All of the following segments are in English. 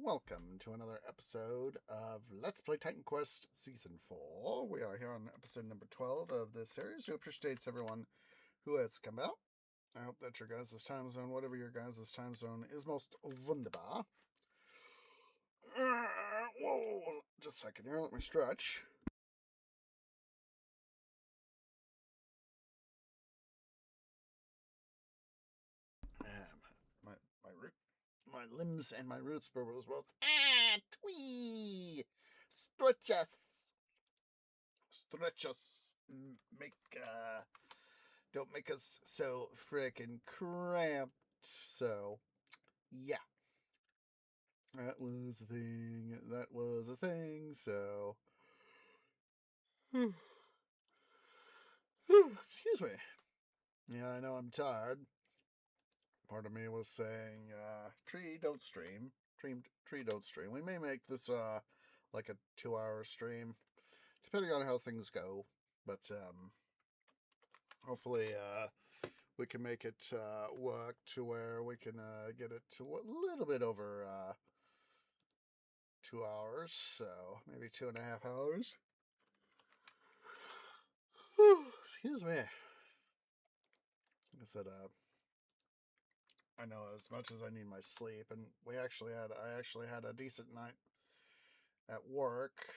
welcome to another episode of Let's Play Titan Quest Season 4. We are here on episode number 12 of this series. We appreciate everyone who has come out. I hope that your guys' time zone, whatever your guys' time zone, is most wunderbar. Whoa, just a second here, let me stretch. My limbs and my roots were both twee! Stretch us, don't make us so frickin' cramped. So, yeah, that was a thing. So, excuse me. Yeah, I know I'm tired. Part of me was saying, tree don't stream. Tree don't stream. We may make this, like a 2-hour stream, depending on how things go. But, hopefully, we can make it, work to where we can, get it to a little bit over, 2 hours. So, maybe 2.5 hours. Excuse me. Like I said, I know as much as I need my sleep, and I actually had a decent night at work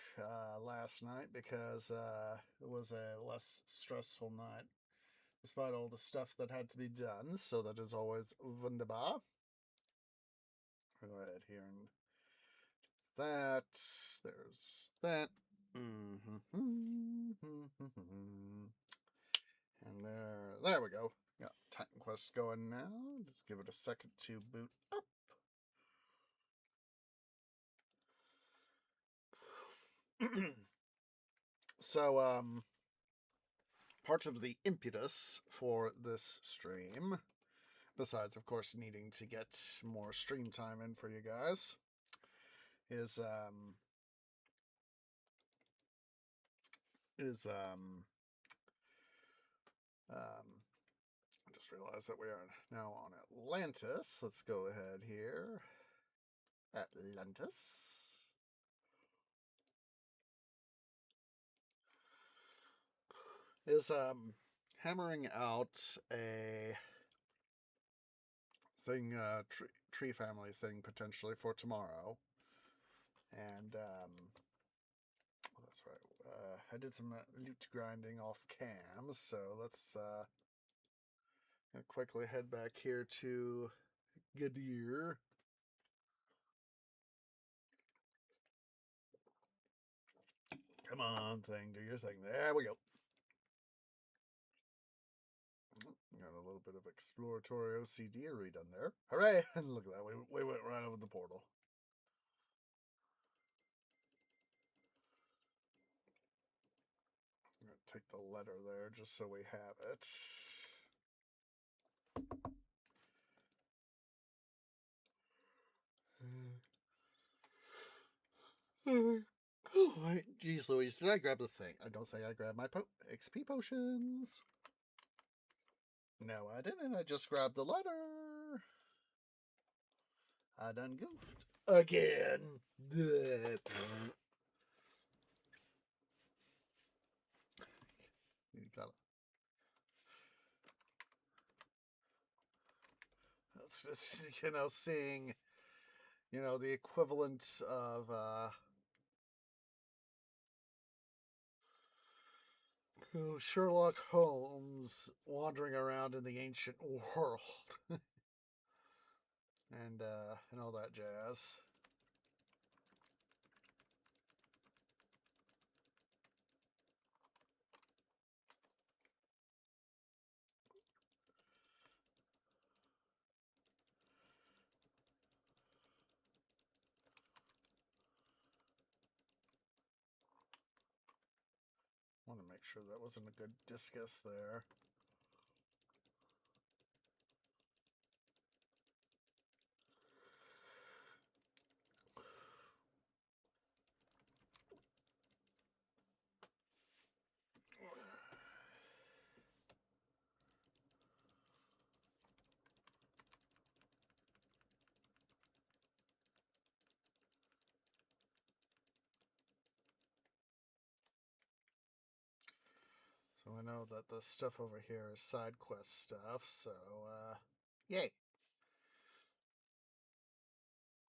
last night because it was a less stressful night, despite all the stuff that had to be done. So that is always wunderbar. Go ahead here and that. There's that. And there we go. Got Titan Quest going now. Just give it a second to boot up. So, part of the impetus for this stream, besides, of course, needing to get more stream time in for you guys, is I just realized that we are now on Atlantis. Let's go ahead here. Atlantis. Is hammering out a thing, tree family thing potentially for tomorrow. And that's right. I did some loot grinding off cam, so let's quickly head back here to Gadir. Come on, thing, do your thing. There we go. Got a little bit of exploratory OCD redone there. Hooray! And look at that, we went right over the portal. I'm going to take the letter there just so we have it. Oh, geez Louise, did I grab the thing? I don't think I grabbed my XP potions. No, I didn't. I just grabbed the letter. I done goofed. Again. You gotta... That's just, seeing, the equivalent of, Sherlock Holmes wandering around in the ancient world. and all that jazz. Want to make sure that wasn't a good discus there. I know that the stuff over here is side quest stuff, so, yay!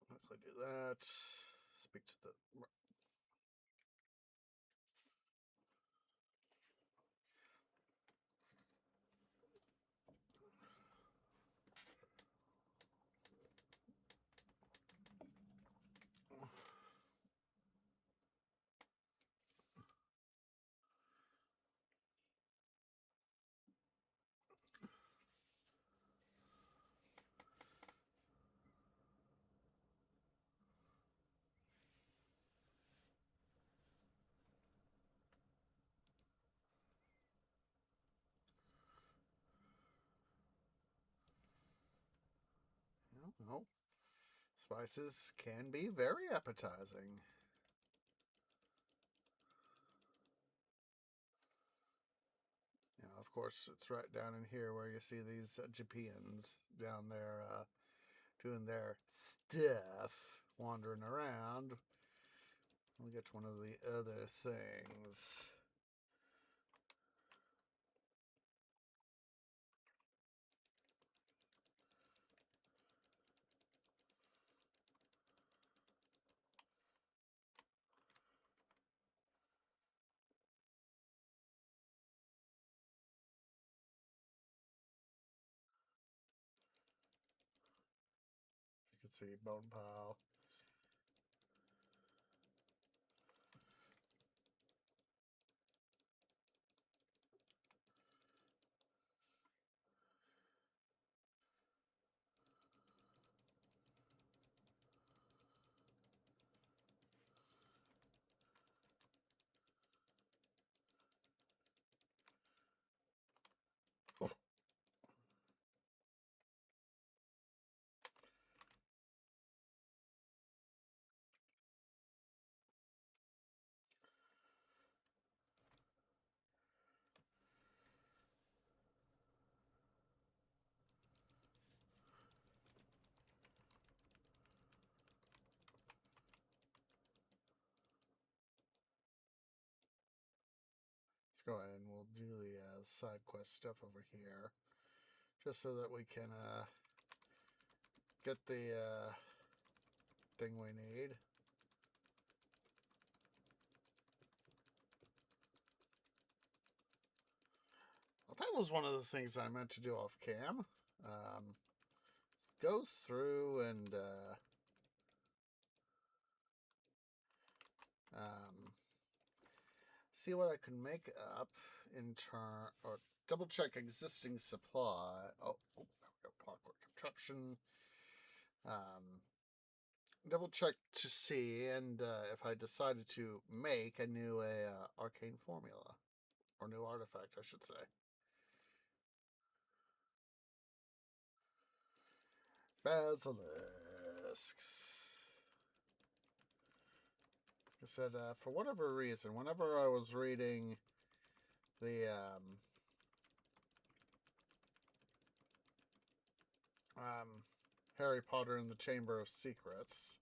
Quickly do that. Speak to the... Well, spices can be very appetizing. You know, of course, it's right down in here where you see these Japians down there doing their stuff, wandering around. We'll get to one of the other things. You can see bone pile. Let's go ahead and we'll do the side quest stuff over here, just so that we can get the thing we need. Well, that was one of the things I meant to do off cam. Let's go through and see what I can make up in turn, or double check existing supply. Oh, there we go. Clockwork contraption. Double check to see, and if I decided to make a new arcane formula, or new artifact, I should say. Basilisks. Like I said, for whatever reason, whenever I was reading the Harry Potter and the Chamber of Secrets,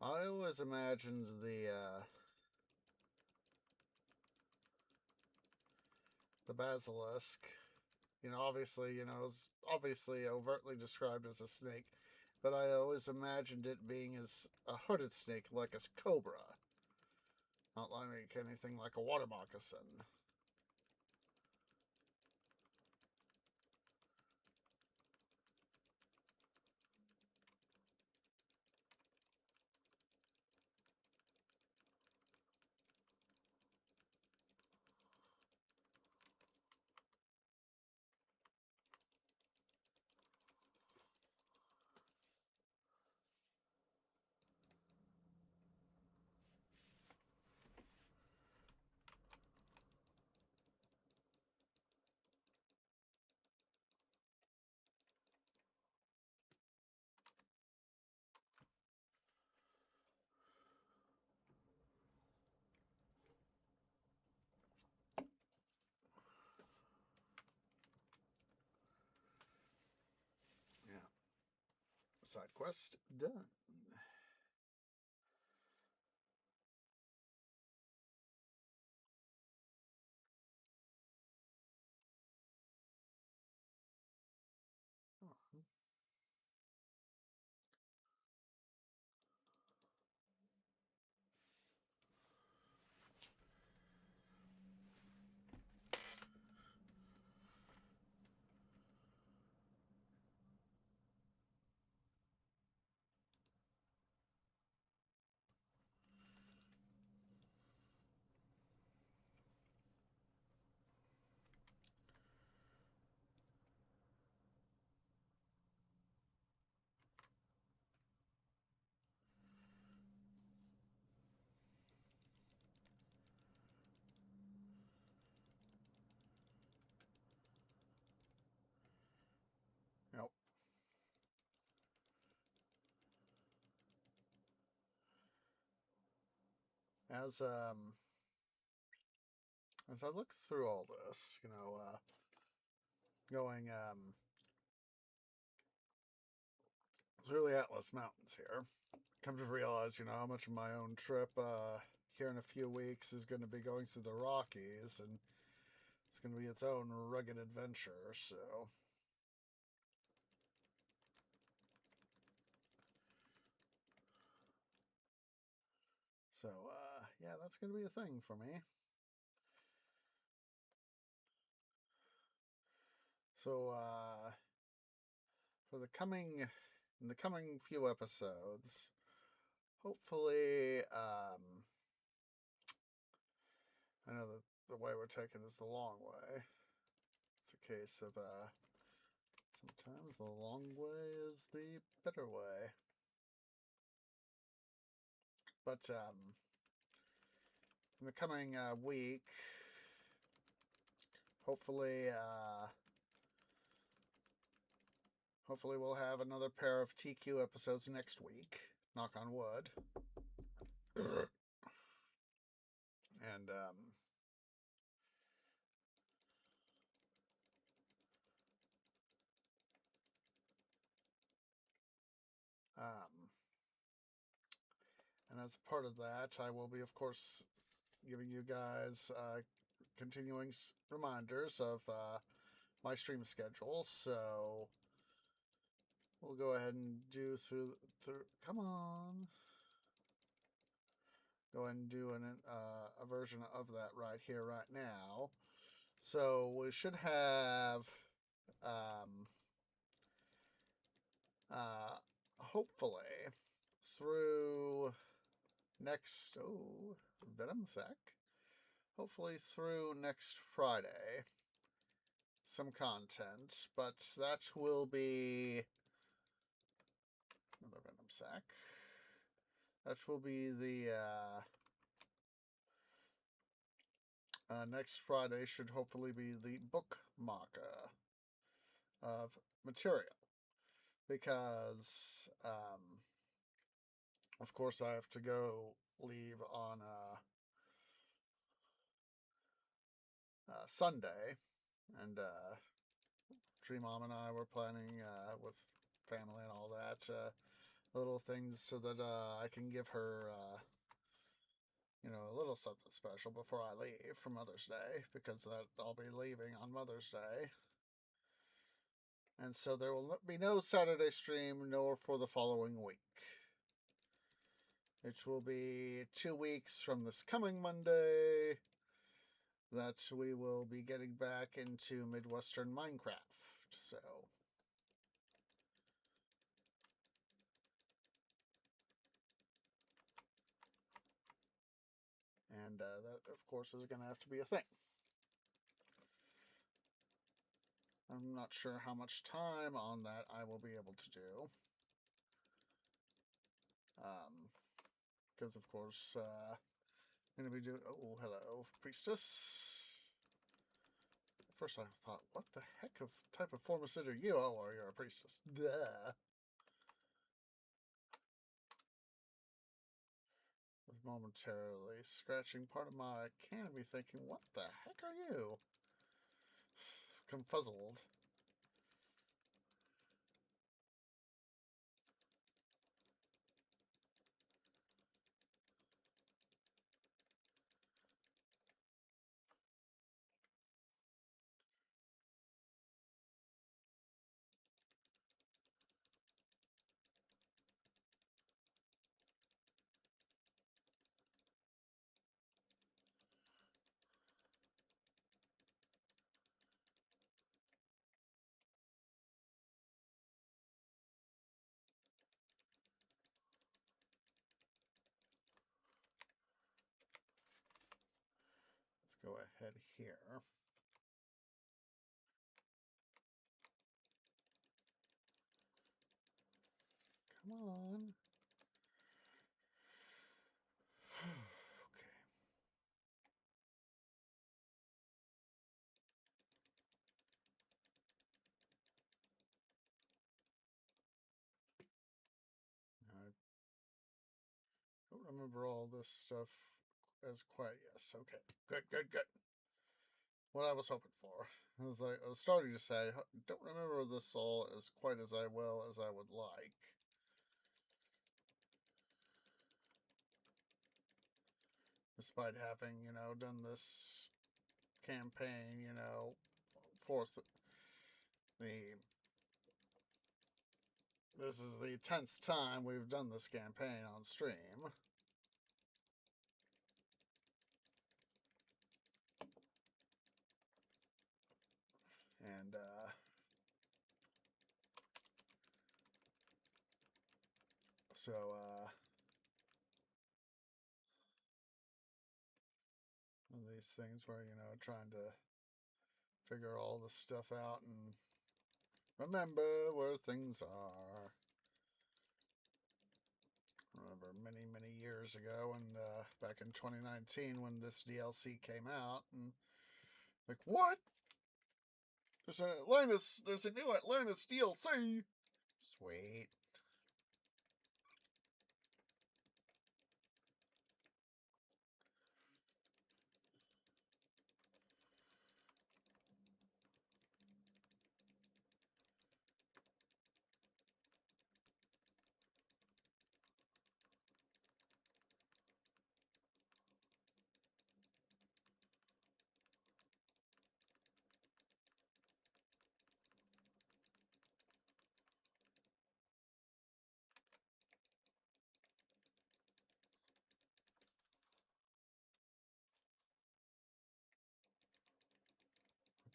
I always imagined the basilisk. You know, obviously, it's obviously overtly described as a snake, but I always imagined it being as a hooded snake, like a cobra, not like anything like a water moccasin. Side quest done. as as I look through all this, going through the Atlas Mountains here, come to realize, how much of my own trip here in a few weeks is going to be going through the Rockies, and it's going to be its own rugged adventure. So, yeah, that's going to be a thing for me. So, for in the coming few episodes, hopefully, I know that the way we're taking is the long way. It's a case of, sometimes the long way is the better way. But, in the coming week, hopefully, hopefully we'll have another pair of TQ episodes next week. Knock on wood. And, and as a part of that, I will be, of course, giving you guys continuing reminders of my stream schedule. So we'll go ahead and do through come on. Go ahead and do a version of that right here, right now. So we should have, hopefully, through next, Venom Sack. Hopefully through next Friday, some content, but that will be another Venom Sack. That will be the next Friday should hopefully be the book marker of material, because of course I have to go leave on Sunday, and Tree Mom and I were planning with family and all that little things so that I can give her a little something special before I leave for Mother's Day, because I'll be leaving on Mother's Day. And so there will be no Saturday stream, nor for the following week. It will be 2 weeks from this coming Monday that we will be getting back into Midwestern Minecraft. So, and that, of course, is going to have to be a thing. I'm not sure how much time on that I will be able to do. Because, of course, I'm going to be doing... Oh, hello, Priestess. At first I thought, what the heck of type of formicid are you? Oh, well, you're a Priestess. Duh. Was momentarily scratching part of my canopy thinking, what the heck are you? Confuzzled. Let's go ahead here. Come on. Okay. I don't remember all this stuff as quite, yes, okay. Good, good, good. What I was hoping for. I was starting to say, don't remember this all as quite as well as I would like. Despite having, done this campaign, fourth, this is the 10th time we've done this campaign on stream. And, so, one of these things where, trying to figure all this stuff out and remember where things are. I remember many years ago, and back in 2019 when this DLC came out, and like, what? There's a new Atlantis DLC. Sweet.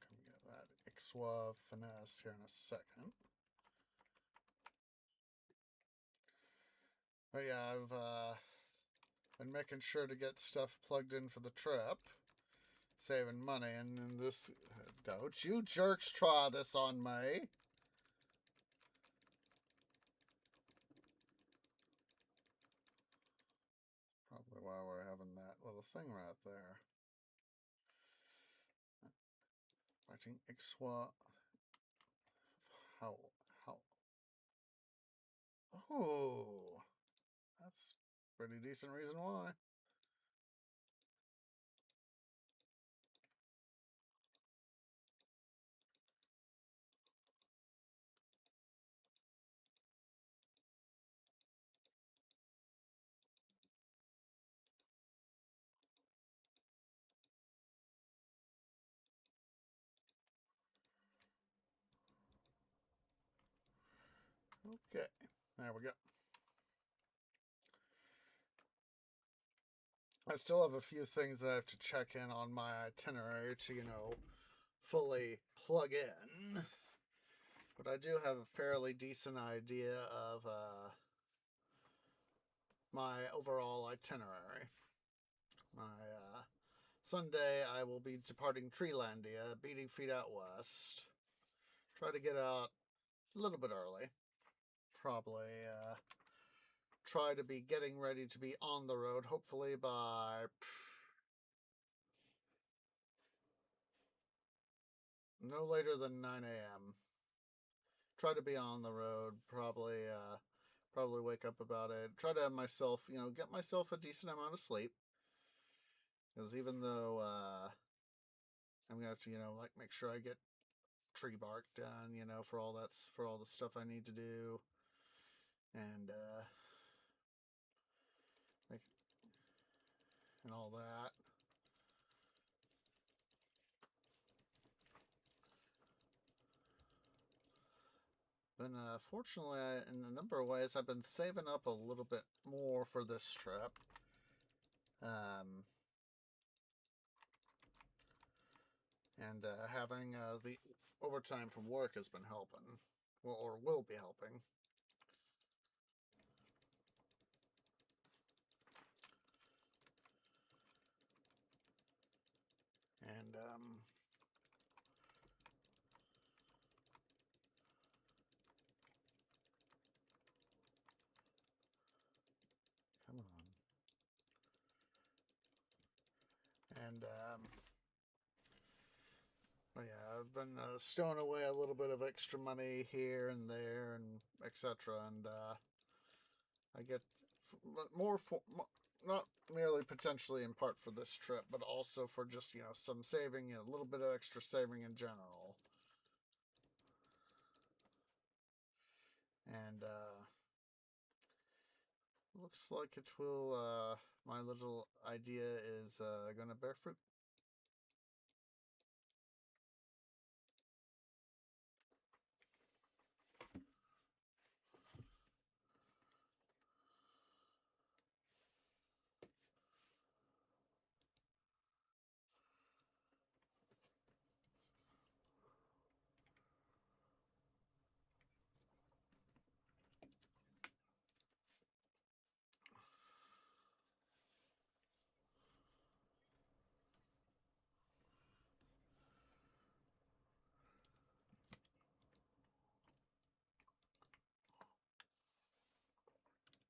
Come get that Ixwa finesse here in a second. But yeah, I've been making sure to get stuff plugged in for the trip, saving money, and then this. Don't you jerks try this on me! Probably why we're having that little thing right there. Fighting Ixwa. How? Oh, that's pretty decent reason why. Okay, there we go. I still have a few things that I have to check in on my itinerary to, fully plug in. But I do have a fairly decent idea of my overall itinerary. My Sunday, I will be departing Treelandia, beating feet out west. Try to get out a little bit early. Probably try to be getting ready to be on the road, hopefully by no later than 9 a.m. Try to be on the road, probably wake up about it. Try to have myself, get myself a decent amount of sleep. Because even though I'm gonna have to, make sure I get tree bark done, for all the stuff I need to do, and and all that. But fortunately, in a number of ways, I've been saving up a little bit more for this trip. And having the overtime from work has been helping, well, or will be helping. And come on. And well, yeah, I've been stowing away a little bit of extra money here and there, and etc. And I get not merely potentially in part for this trip, but also for just, some saving, a little bit of extra saving in general. And, looks like it will, my little idea is, gonna bear fruit.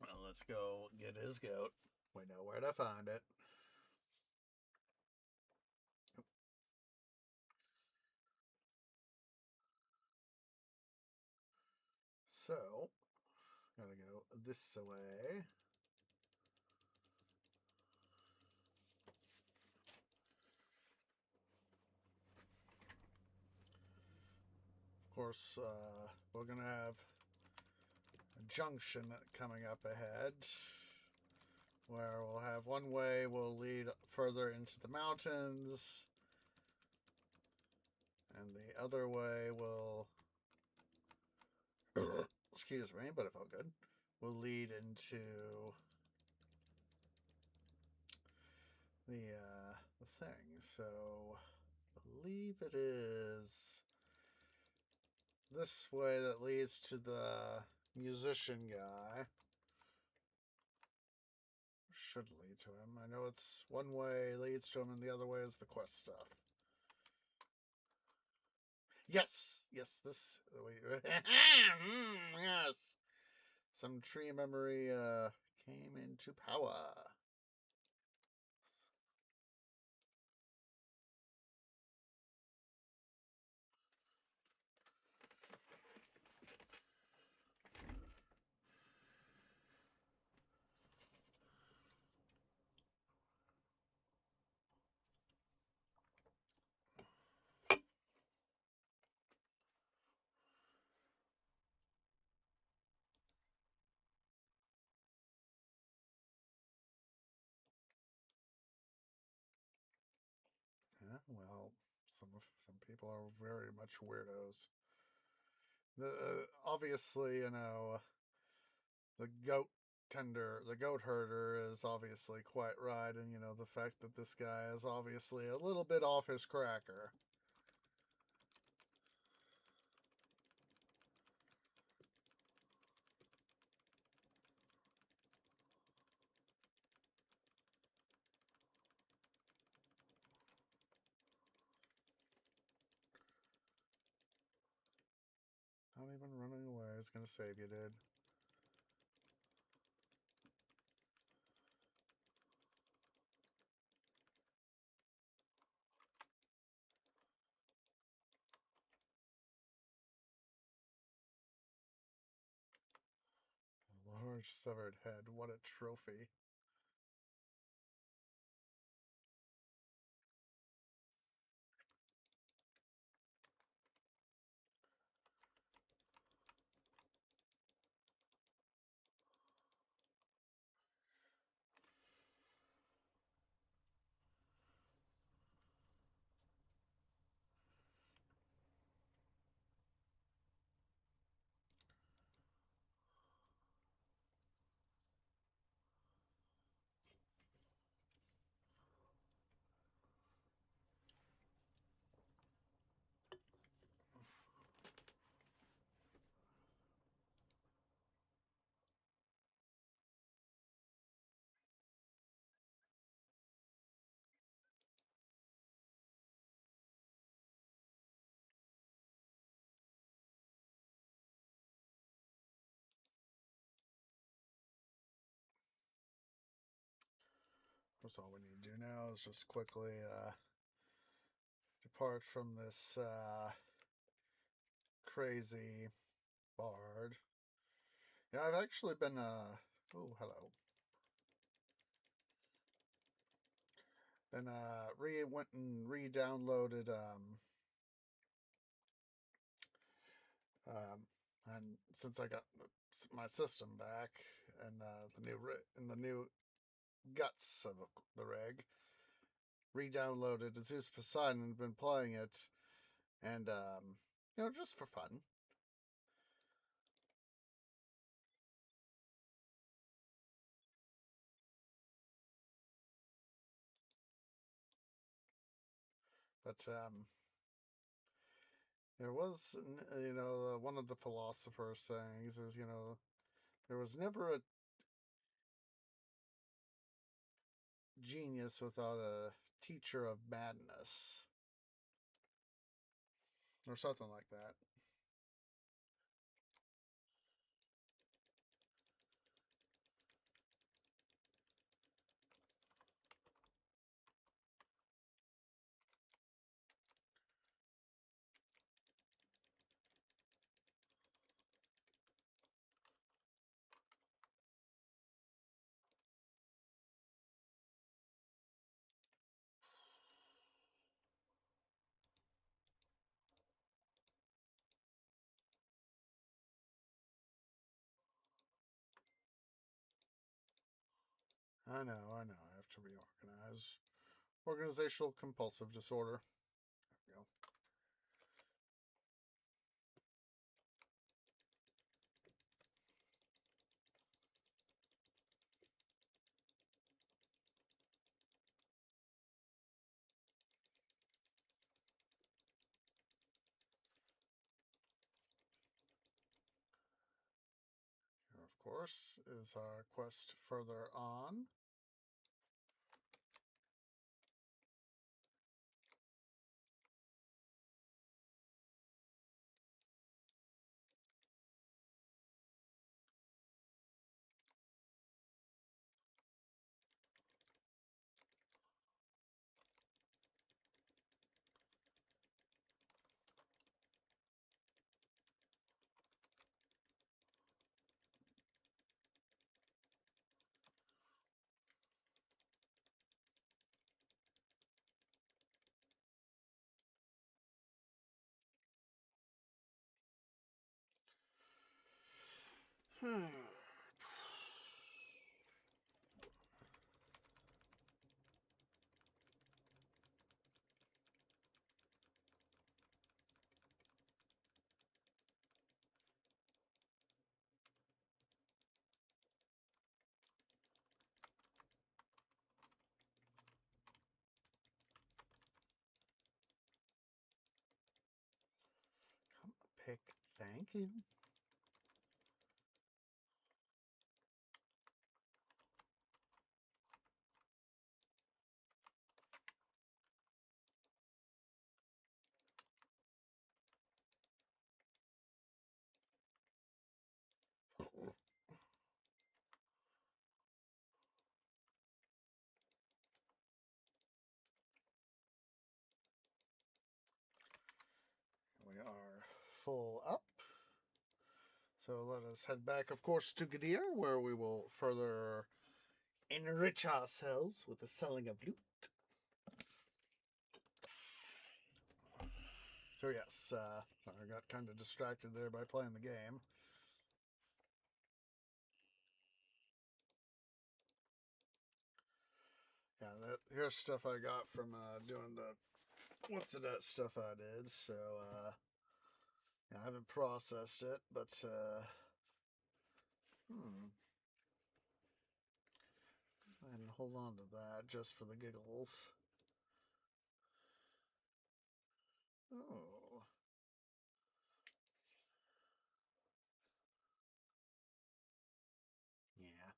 Well, let's go get his goat. We know where to find it. So, gotta go this way. Of course, we're gonna have a junction coming up ahead where we'll have one way will lead further into the mountains, and the other way will, excuse me, but it felt good, will lead into the thing. So, I believe it is this way that leads to the musician guy. Should lead to him. I know it's one way leads to him and the other way is the quest stuff. Yes, this. Yes, some tree memory came into power. Yeah, well, some people are very much weirdos. Obviously, the the goat herder is obviously quite right, and the fact that this guy is obviously a little bit off his cracker. Not even running away is going to save you, dude. A large severed head. What a trophy. That's all we need to do now is just quickly depart from this crazy bard. Yeah, I've actually been oh, hello. and went and re-downloaded and since I got my system back and the new guts of the rig, re-downloaded Zeus Poseidon and been playing it, and just for fun. But there was, one of the philosophers' sayings is, there was never a genius without a teacher of madness, or something like that. I know. I have to reorganize. Organizational compulsive disorder. There we go. Here, of course, is our quest further on. Pick. Thank you. We are full up. So let us head back, of course, to Gadir, where we will further enrich ourselves with the selling of loot. So yes, I got kind of distracted there by playing the game. Yeah, here's stuff I got from doing the what's the nut stuff I did. So yeah, I haven't processed it, but and hold on to that just for the giggles. Oh. Yeah.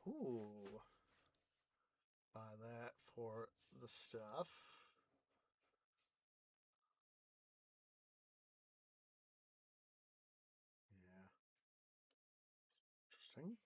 Ooh. Buy for the stuff. Yeah. Interesting.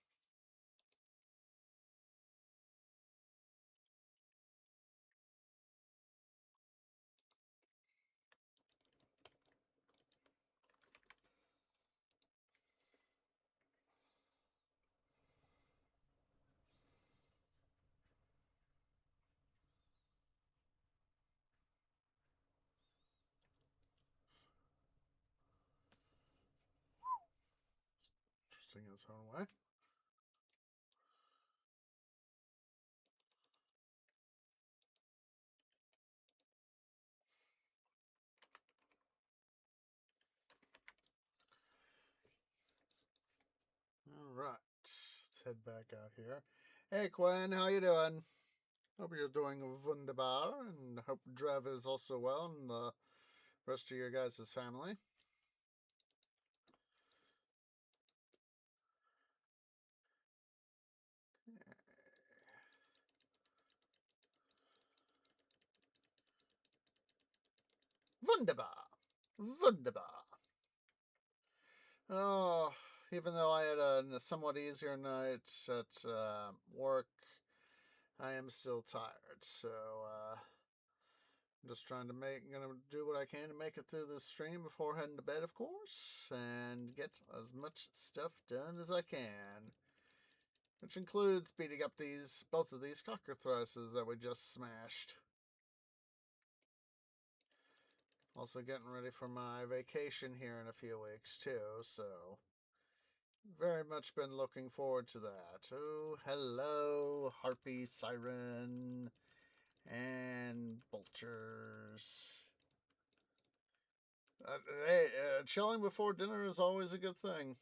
Interesting in its own way. All right, let's head back out here. Hey, Quinn, how you doing? Hope you're doing wunderbar, and hope Drev is also well, and the rest of your guys' family. Wunderbar, wunderbar. Oh, even though I had a somewhat easier night at work, I am still tired. So I'm just gonna do what I can to make it through this stream before heading to bed, of course, and get as much stuff done as I can, which includes beating up both of these cockatrices that we just smashed. Also getting ready for my vacation here in a few weeks too, so very much been looking forward to that. Oh, hello, Harpy, Siren, and Vultures. Hey, chilling before dinner is always a good thing.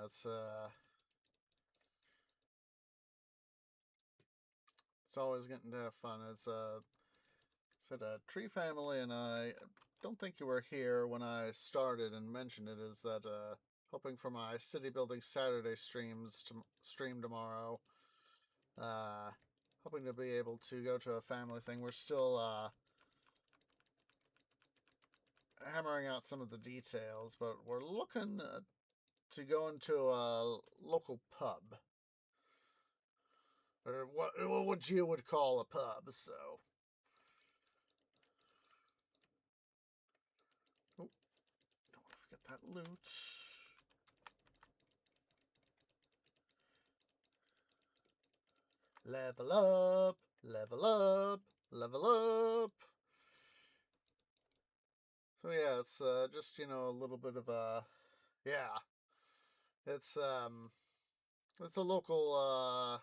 It's always getting to have fun. It's said a tree family, and I don't think you were here when I started and mentioned it. Is that hoping for my city building Saturday stream tomorrow. Uh, hoping to be able to go to a family thing. We're still hammering out some of the details, but we're looking to go into a local pub, or what you would call a pub. So, oh, don't want to forget that loot. Level up, level up, level up. So yeah, it's just a little bit of a yeah. It's a local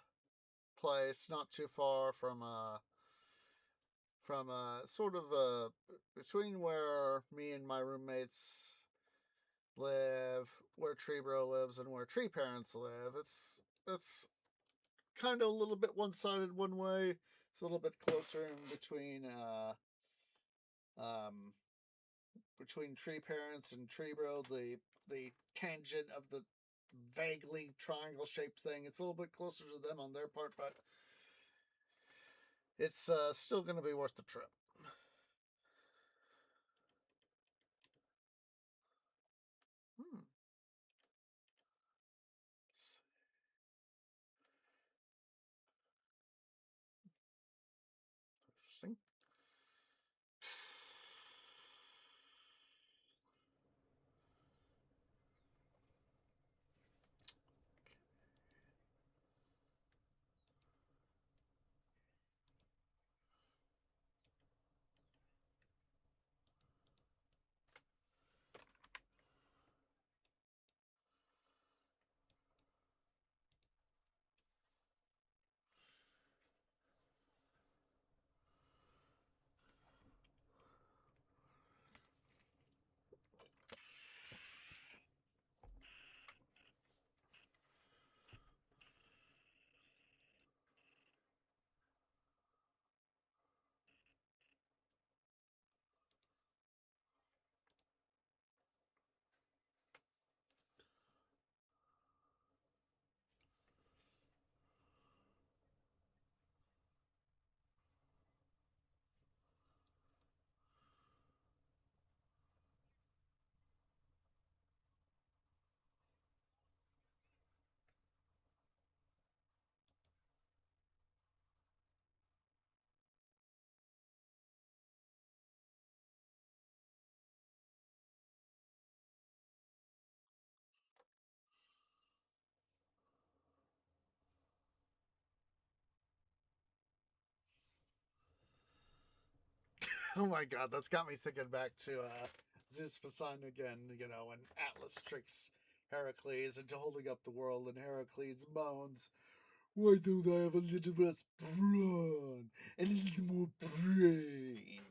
place, not too far from sort of between where me and my roommates live, where Tree Bro lives, and where Tree Parents live. It's kind of a little bit one-sided one way. It's a little bit closer in um between Tree Parents and Tree Bro, the tangent of the vaguely triangle shaped thing. It's a little bit closer to them on their part, but it's still going to be worth the trip. Hmm. Interesting. Oh my god, that's got me thinking back to Zeus Poseidon again, you know, when Atlas tricks Heracles into holding up the world, and Heracles moans, "Why don't I have a little less brawn and a little more brain?"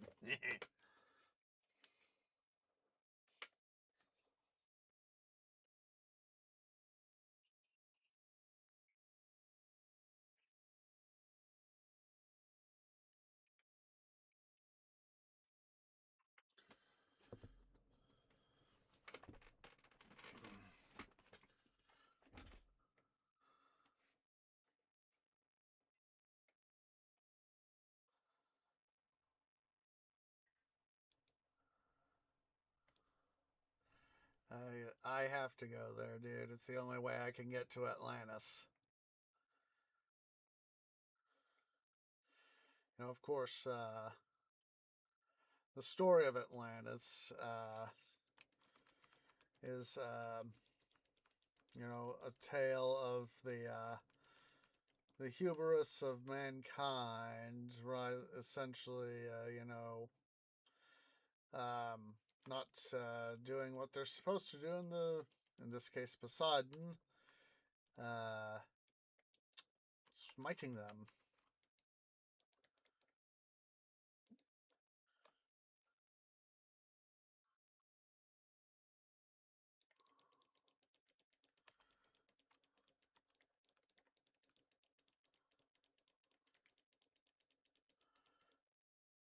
I have to go there, dude. It's the only way I can get to Atlantis. You know, of course, the story of Atlantis is, you know, a tale of the hubris of mankind, right? Essentially, you know, not doing what they're supposed to do in this case, Poseidon, uh, smiting them.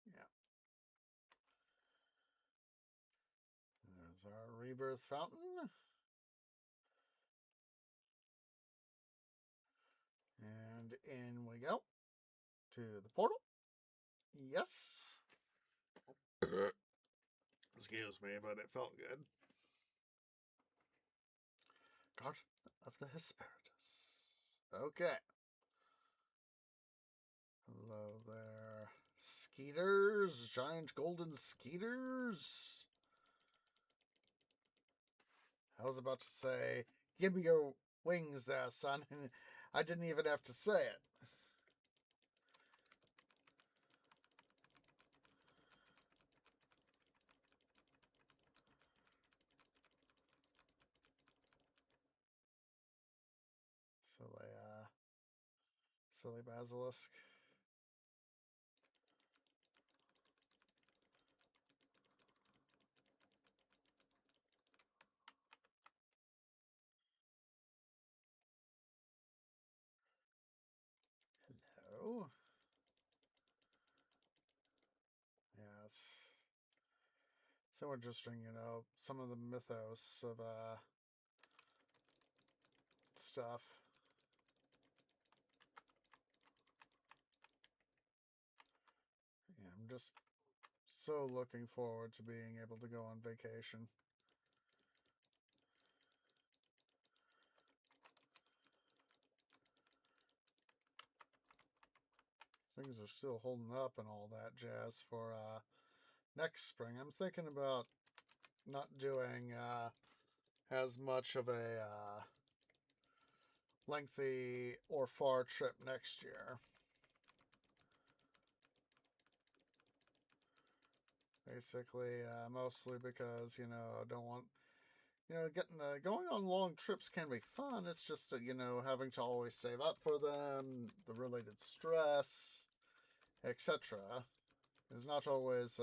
Yeah. There's our rebirth fountain. And in we go to the portal. Yes. Excuse me, but it felt good. Garden of the Hesperides. Okay. Hello there. Skeeters. Giant golden skeeters. I was about to say, give me your wings there, son. And I didn't even have to say it. Silly, silly basilisk. Hello. Yeah, it's so interesting, you know, some of the mythos of stuff. Yeah, I'm just so looking forward to being able to go on vacation. Things are still holding up and all that jazz for next spring. I'm thinking about not doing as much of a lengthy or far trip next year. Basically, mostly because, you know, I don't want, you know, getting going on long trips can be fun. It's just that, you know, having to always save up for them, the related stress, etc., is not always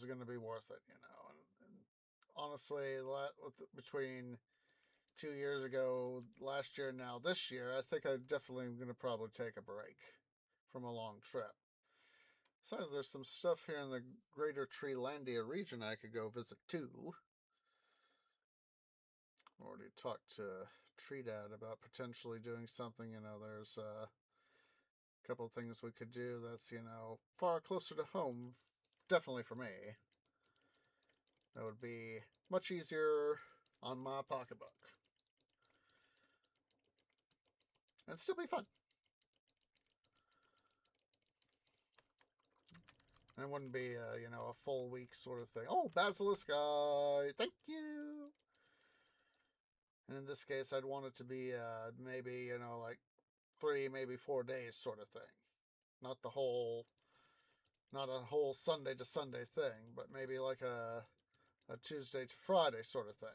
going to be worth it, you know. And honestly, between 2 years ago, last year, now this year, I think I definitely am going to probably take a break from a long trip. Besides, there's some stuff here in the greater Treelandia region I could go visit too. Already talked to Tree Dad about potentially doing something. You know, there's a couple of things we could do that's, you know, far closer to home, definitely for me. That would be much easier on my pocketbook. And still be fun. And it wouldn't be, you know, a full week sort of thing. Oh, Basilisk Eye, thank you. And in this case, I'd want it to be maybe, you know, like 3, maybe 4 days sort of thing. not the whole, not a whole Sunday to Sunday thing, but maybe like a Tuesday to Friday sort of thing.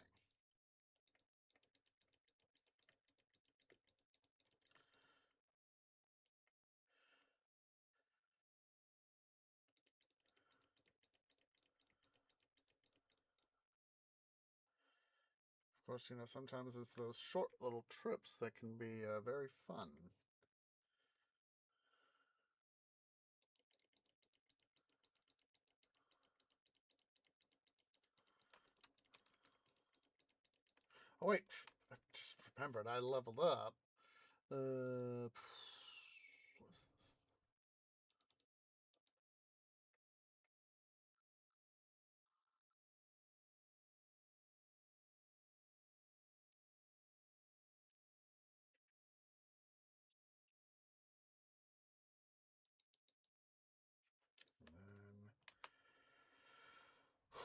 Of course, you know, sometimes it's those short little trips that can be very fun. Oh, wait, I just remembered I leveled up. What's this?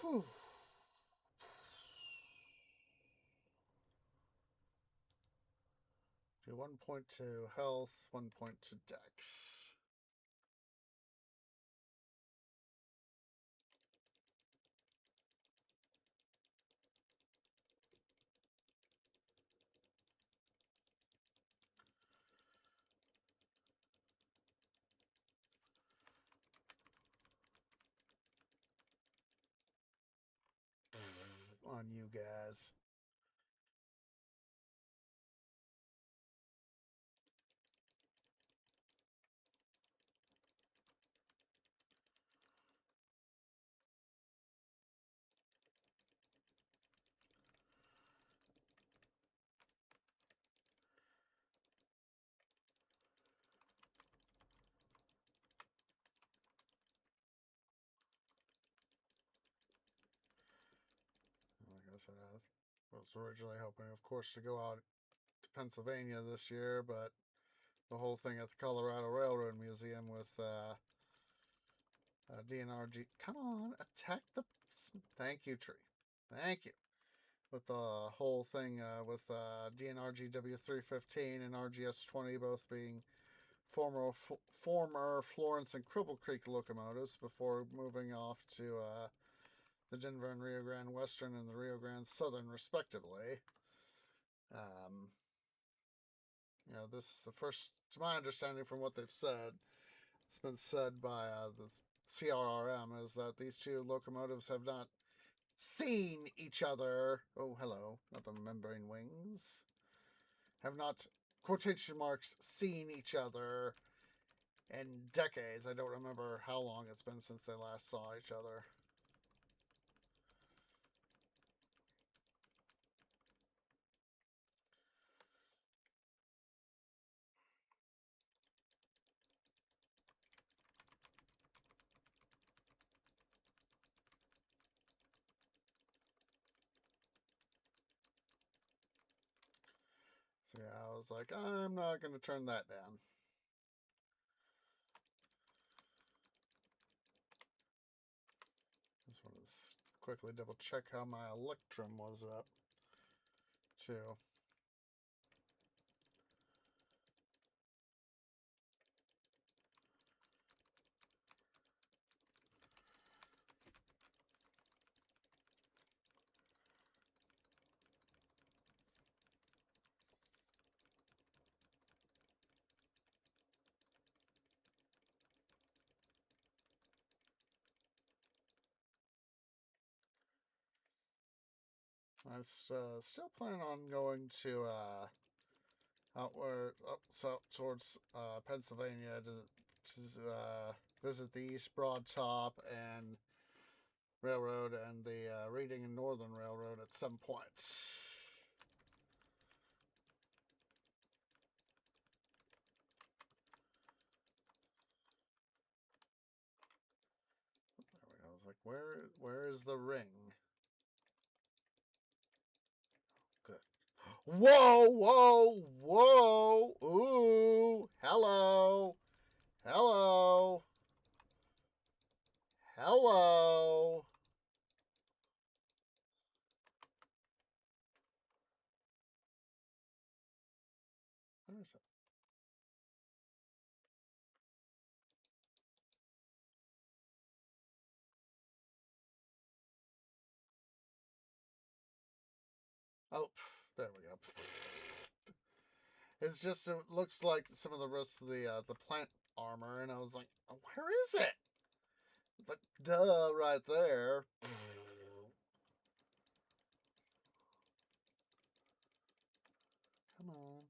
Whew. Do 1 point to health, 1 point to dex. On you guys. Like I said, I was originally hoping, of course, to go out to Pennsylvania this year, but the whole thing at the Colorado Railroad Museum with DNRG. Come on, attack the. Thank you, tree. Thank you. With the whole thing with DNRG W315 and RGS 20 both being former Florence and Cripple Creek locomotives before moving off to the Denver and Rio Grande Western and the Rio Grande Southern, respectively. You know, this is the first, to my understanding, from what they've said, it's been said by the CRRM, is that these two locomotives have not seen each other. Oh, hello, not the membrane wings. Have not, quotation marks, seen each other in decades. I don't remember how long it's been since they last saw each other. So yeah, I was like, I'm not going to turn that down. Just want to quickly double check how my Electrum was up, too. I still plan on going to outward up south towards Pennsylvania to visit the East Broad Top and Railroad and the Reading and Northern Railroad at some point. There we go. I was like, where is the ring? Good. Whoa, whoa, whoa! Ooh, hello, hello, hello. Where is it? Oh, there we go. It's just, it looks like some of the rest of the plant armor, and I was like, oh, where is it? It's like, duh, right there. Come on.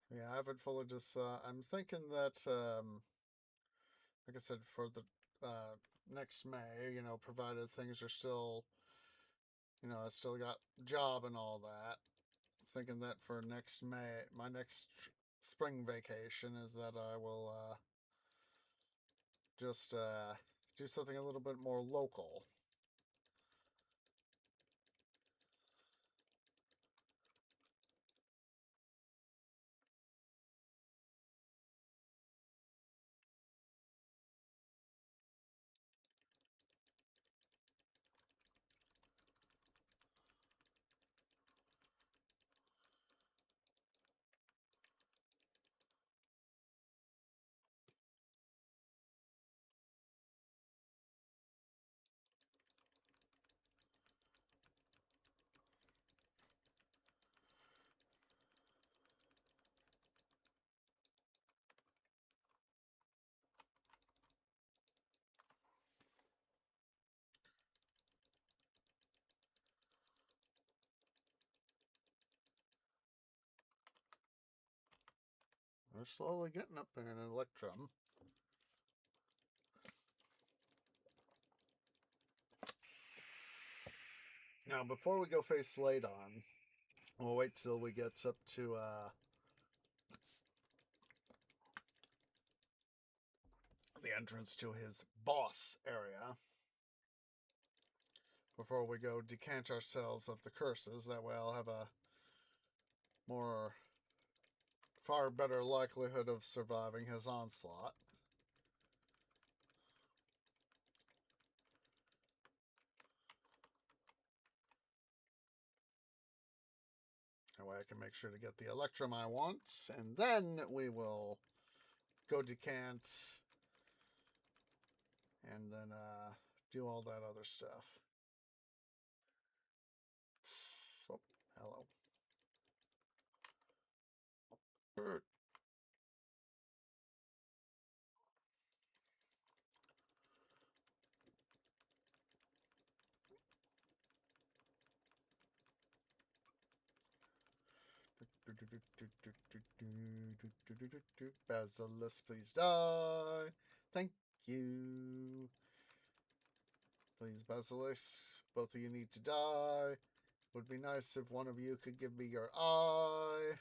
Yeah, I haven't fully just. I'm thinking that, like I said, for the next May, provided things are still, I still got job and all that. Thinking that for next May, my next spring vacation is that I will just do something a little bit more local. We're slowly getting up there in Electrum. Now, before we go face Slade on, we'll wait till we get up to the entrance to his boss area before we go decant ourselves of the curses. That way I'll have a far better likelihood of surviving his onslaught. That way I can make sure to get the Electrum I want, and then we will go decant and then do all that other stuff. Oh, hello. Bird. Basilisk, please die. Thank you. Please, Basilisk. Both of you need to die. Would be nice if one of you could give me your eye.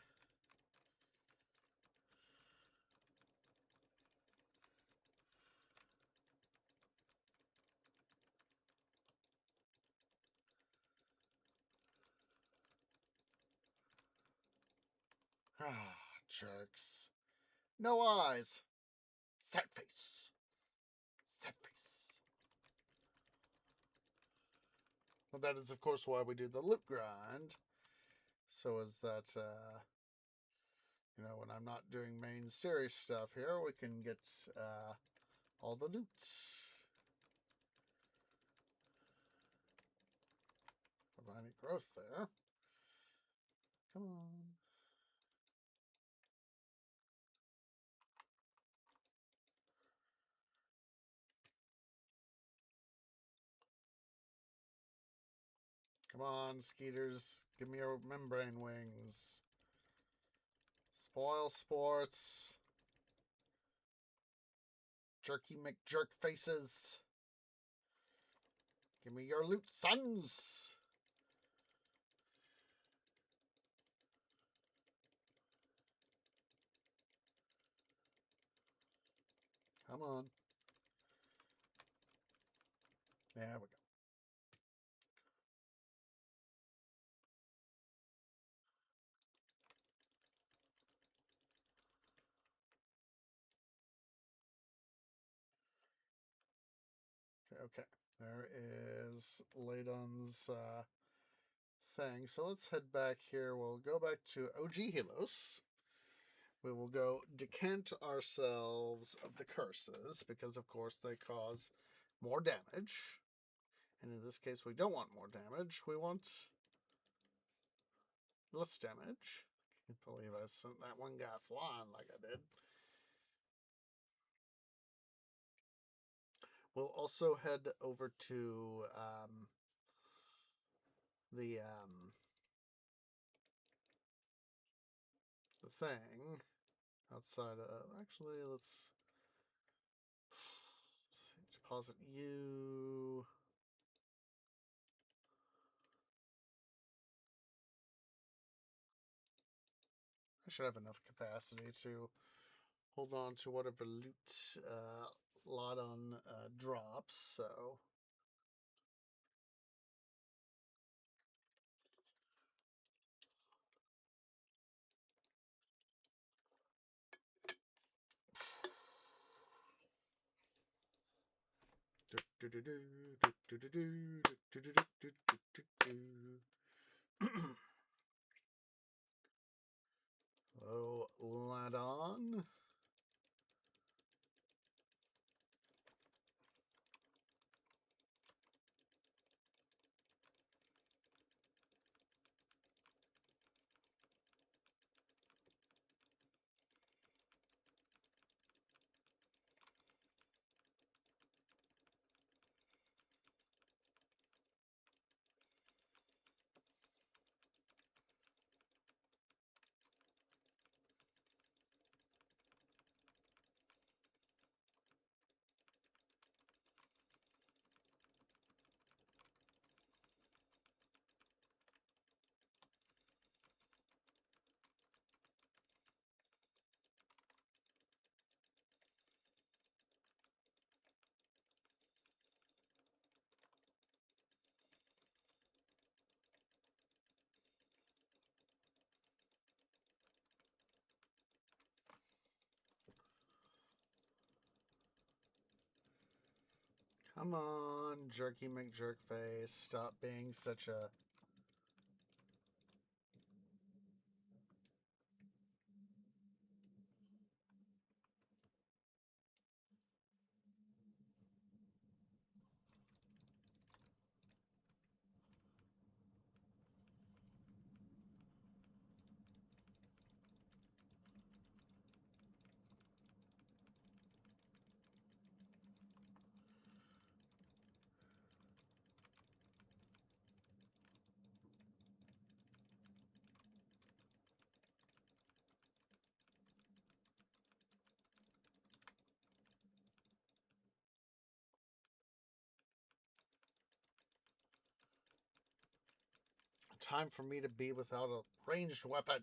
Ah, jerks. No eyes. Sad face. Sad face. Well, that is, of course, why we do the loot grind. So is that, when I'm not doing main series stuff here, we can get all the loot. Any growth there. Come on. Come on, Skeeters. Give me your membrane wings. Spoil sports. Jerky McJerk faces. Give me your loot, sons. Come on. There we go. Okay, there is Ladon's thing. So let's head back here. We'll go back to OG Helos. We will go decant ourselves of the curses because, of course, they cause more damage. And in this case, we don't want more damage. We want less damage. I can't believe I sent that one guy flying like I did. We'll also head over to the thing outside of. Actually, let's see, deposit you. I should have enough capacity to hold on to whatever loot Lodon drops. So. Oh, Ladon. Come on, Jerky McJerkface. Stop being such a... Time for me to be without a ranged weapon.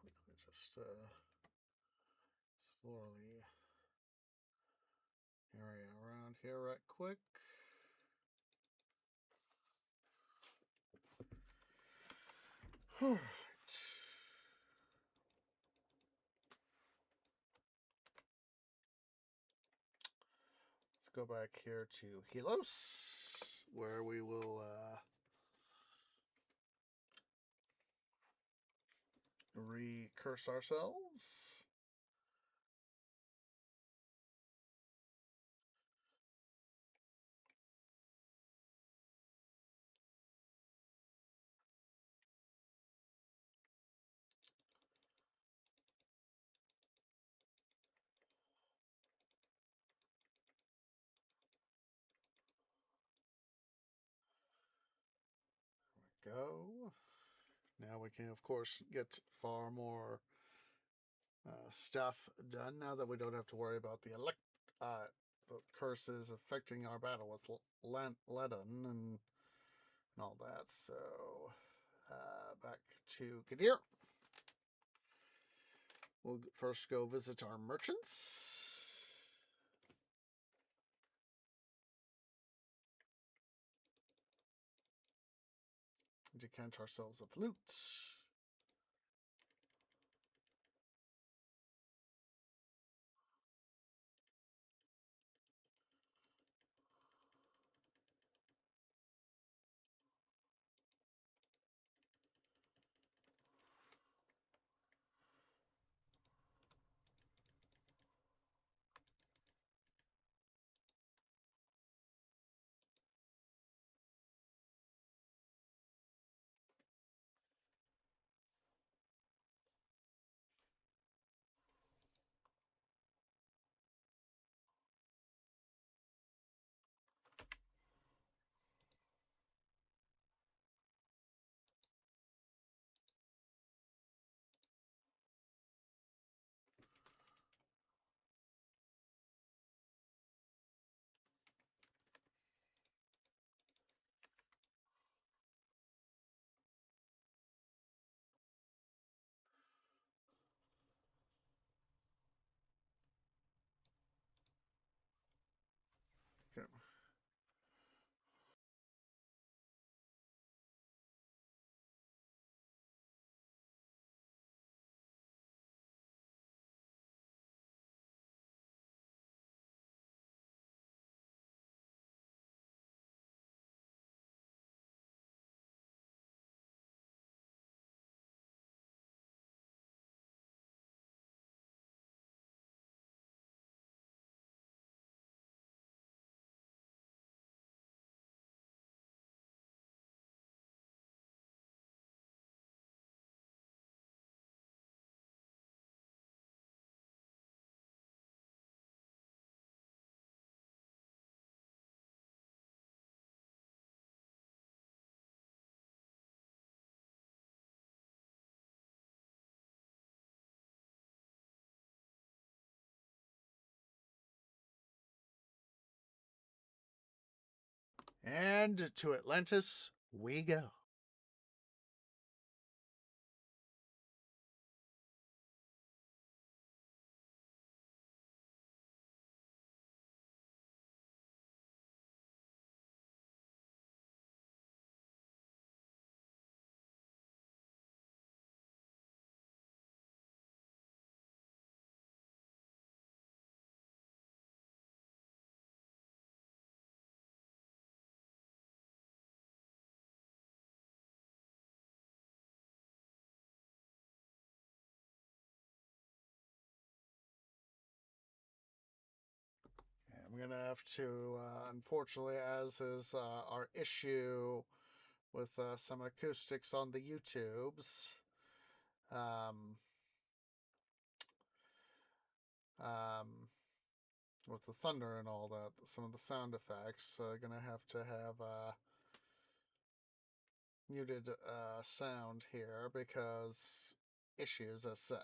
Quickly just explore the area around here right quick. Alright. Let's go back here to Helos, where we will recurse ourselves. Go. Now we can, of course, get far more stuff done now that we don't have to worry about the curses affecting our battle with Ledon and all that. So back to Gadir. We'll first go visit our merchants. Decant ourselves of loot. Okay. And to Atlantis we go. I'm going to have to, unfortunately, as is our issue with some acoustics on the YouTubes, um, um, with the thunder and all that, some of the sound effects, going to have muted sound here because issues, as said.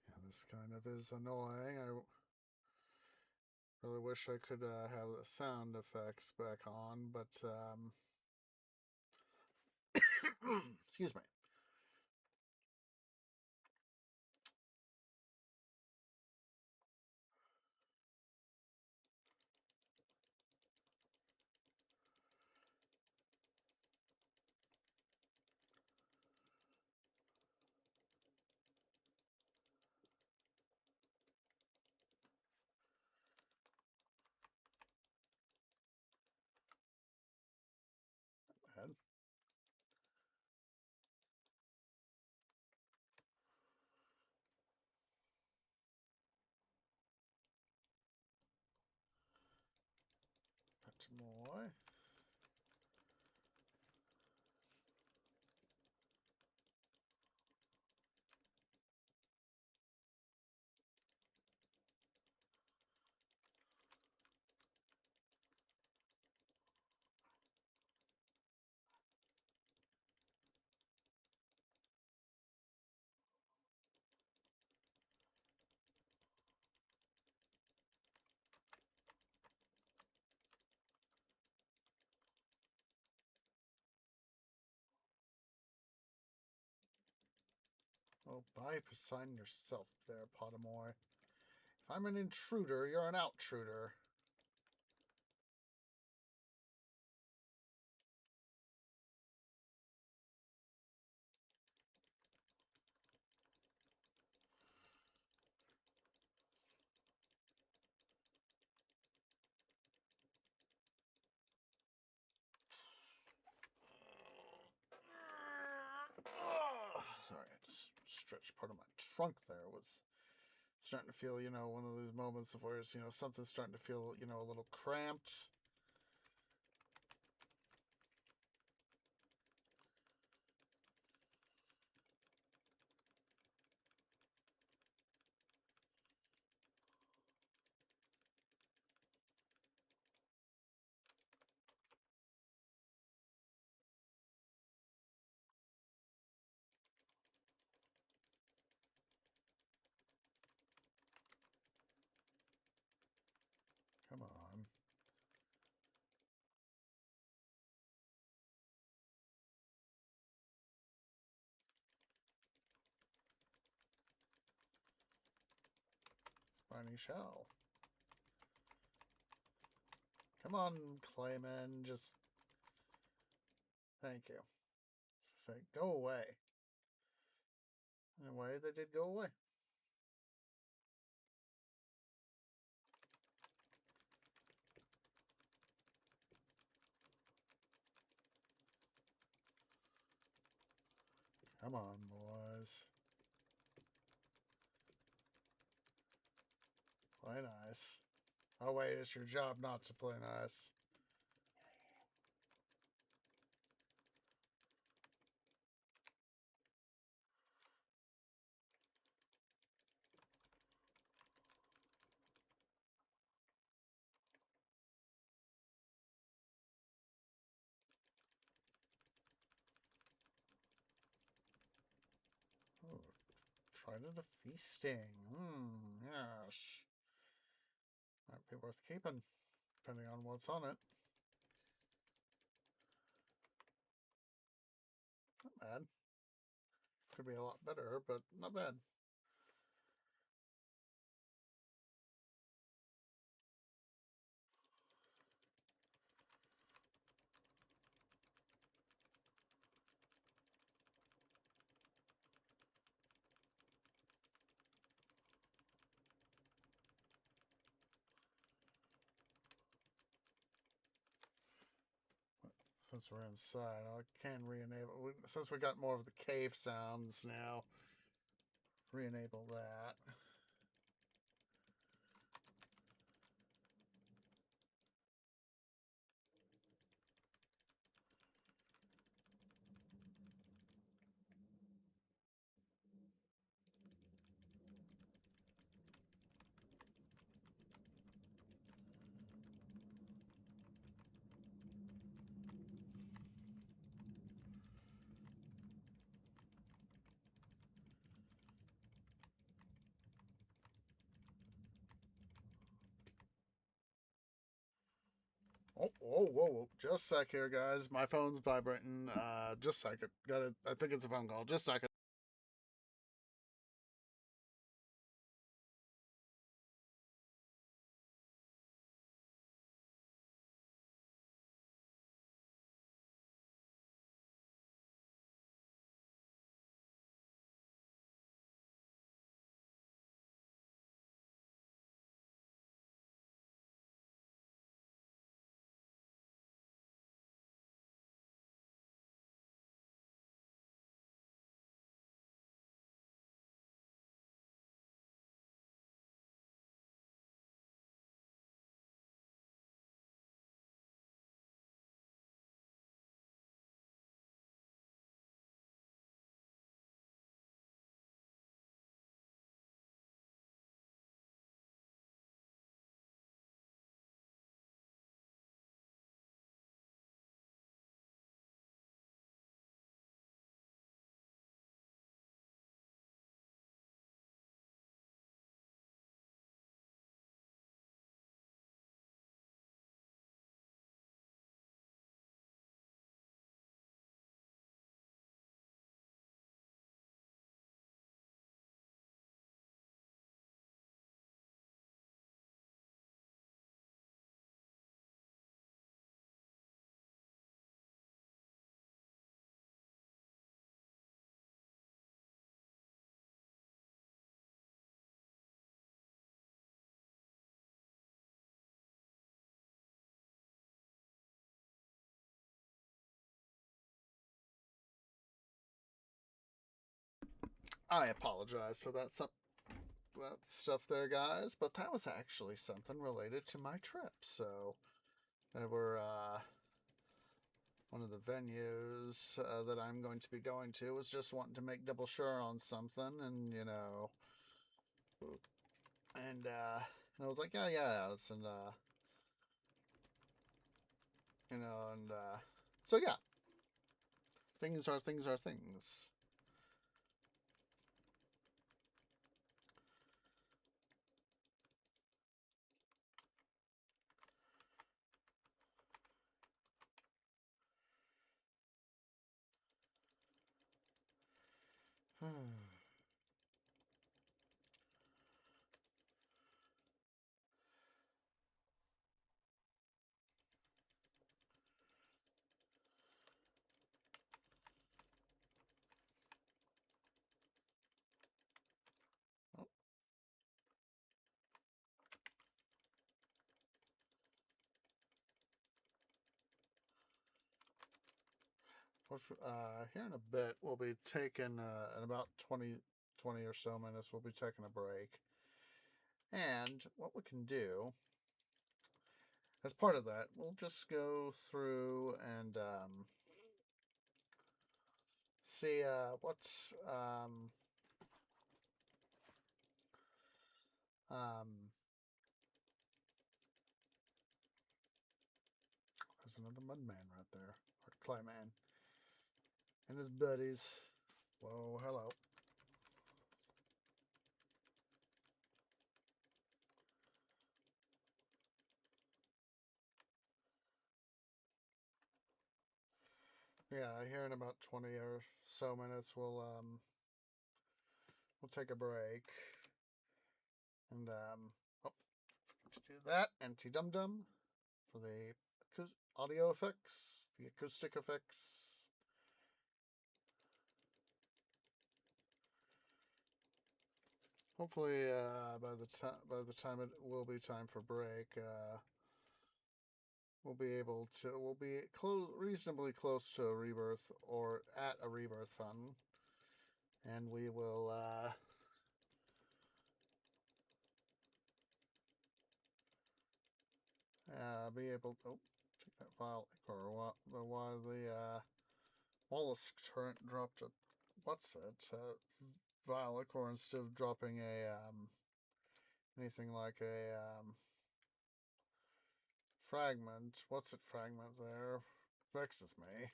Yeah, this kind of is annoying. I really wish I could have the sound effects back on, but excuse me. Boy. Oh, by Poseidon yourself there, Pottermore. If I'm an intruder, you're an outtruder. Sorry, I just stretched part of my trunk there. It was starting to feel, you know, one of these moments of where it's, you know, something's starting to feel, you know, a little cramped. Come on. Spiny shell. Come on, Clayman, just... Thank you. Say, go away. Anyway, they did go away. Come on, boys. Play nice. Oh, wait, it's your job not to play nice. Oh, trident of feasting. Yes. Might be worth keeping, depending on what's on it. Not bad. Could be a lot better, but not bad. Since we're inside, I can re-enable... Since we got more of the cave sounds now, re-enable that. Oh, whoa, whoa, whoa. Just a sec here, guys. My phone's vibrating. Just a second. Got it. I think it's a phone call. Just a second. I apologize for that stuff there, guys, but that was actually something related to my trip. So there were one of the venues that I'm going to be going to was just wanting to make double sure on something, and and I was like, yeah, it's and and so yeah, things are things. Here in a bit, we'll be taking, in about 20 or so minutes, we'll be taking a break. And what we can do, as part of that, we'll just go through and see what's there's another mud man right there, or clay man, and his buddies. Whoa, hello. Yeah, here in about 20 or so minutes, we'll take a break, and oh, to do that, anti dum dum for the audio effects, the acoustic effects. Hopefully, by the time it will be time for break, we'll be reasonably close to a rebirth or at a rebirth fund, and we will be able to take that file or while the mollusk turret dropped a vial core instead of dropping a anything like a fragment. What's it fragment there? Vexes me.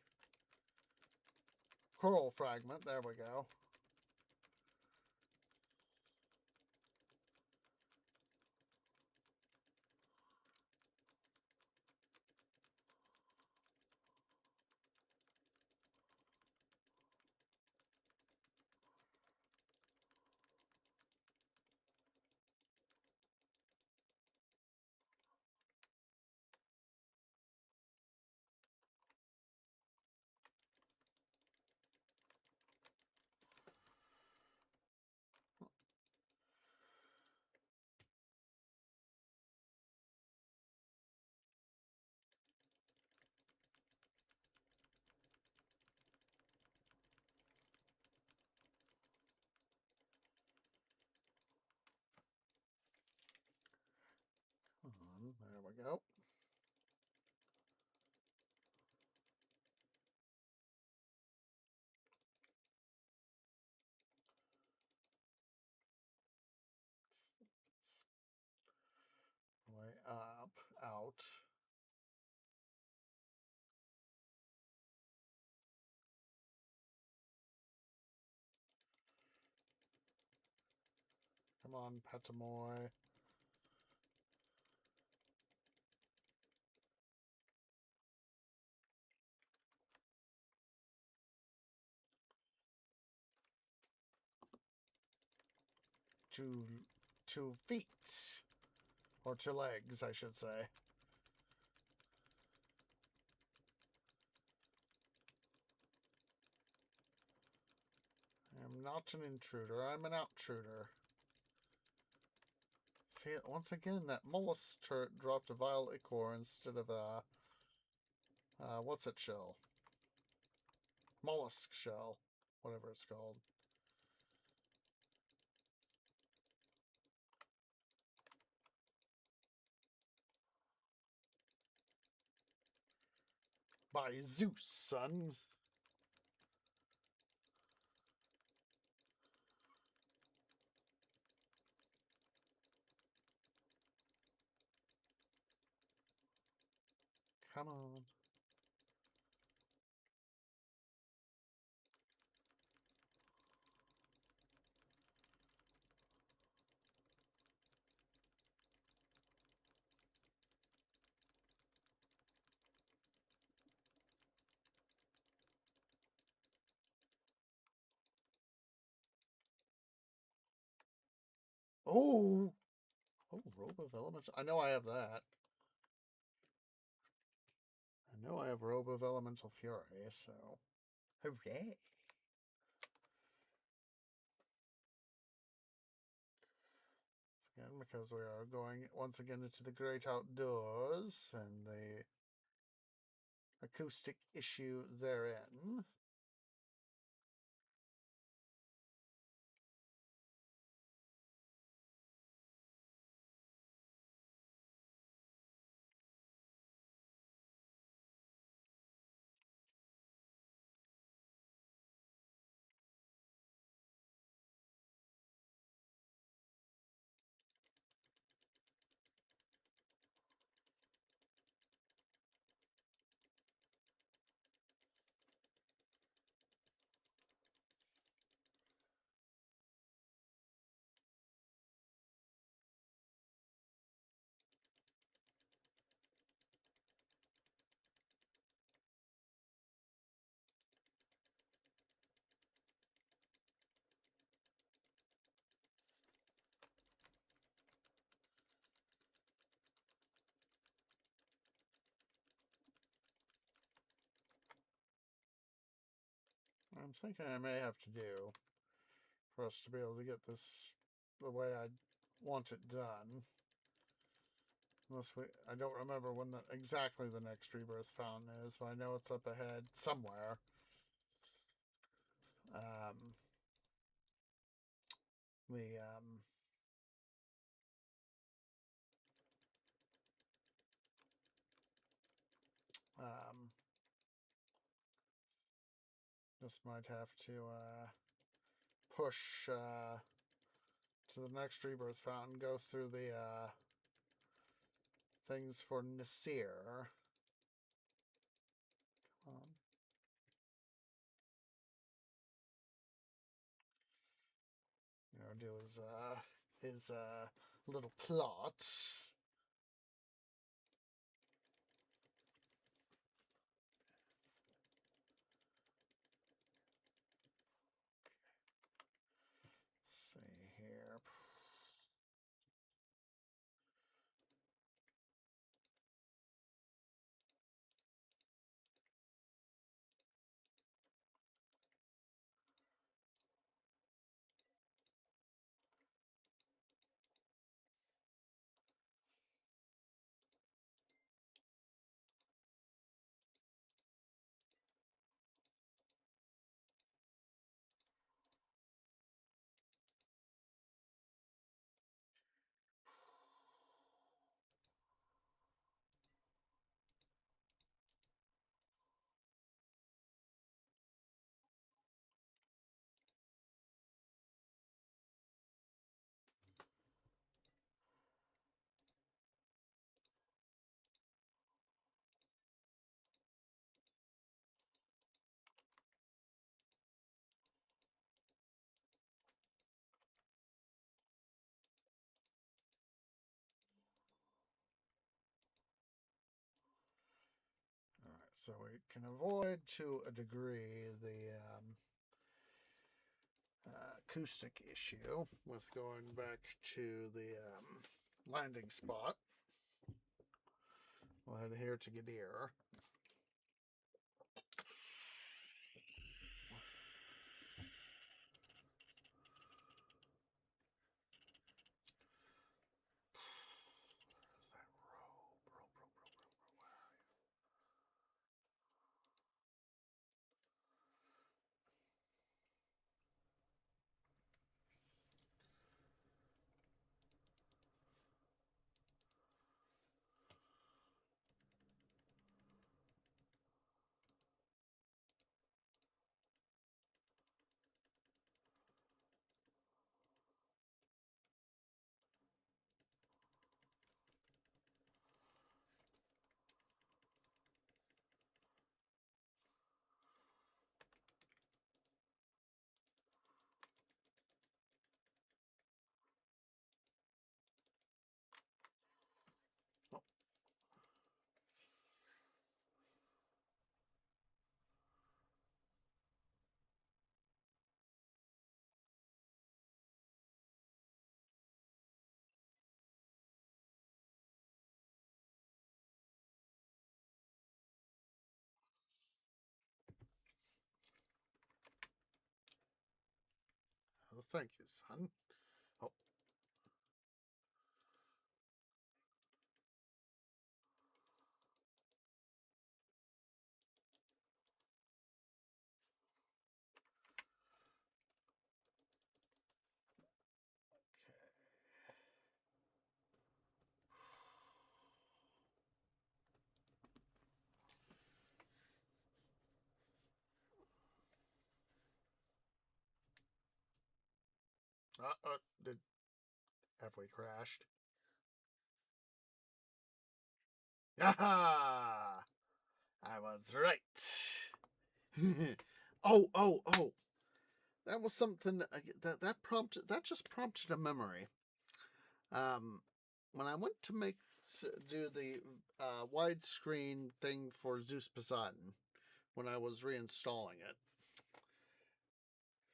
Coral fragment, there we go. There we go. Way up, out. Come on, Petamoy. Two feet. Or 2 legs, I should say. I'm not an intruder, I'm an outtruder. See, once again, that mollusk turret dropped a violet core instead of a... what's it shell? Mollusk shell. Whatever it's called. By Zeus, son. Come on. Oh! Oh, Robe of Elemental. I know I have that. I know I have Robe of Elemental Fury, so. Hooray! Again, because we are going once again into the great outdoors and the acoustic issue therein. I'm thinking I may have to do for us to be able to get this the way I want it done. Unless I don't remember when exactly the next rebirth fountain is, but I know it's up ahead somewhere. Um, the um, just might have to push to the next rebirth fountain, go through the things for Nasir. Come on. You know, do his little plot. Let's see here. Alright, so we can avoid to a degree the acoustic issue with going back to the landing spot. We'll head here to Gadir. thank you, son. Oh. Did have we crashed? Aha! I was right. Oh! That was something that just prompted a memory. When I went to do the widescreen thing for Zeus Poseidon, when I was reinstalling it,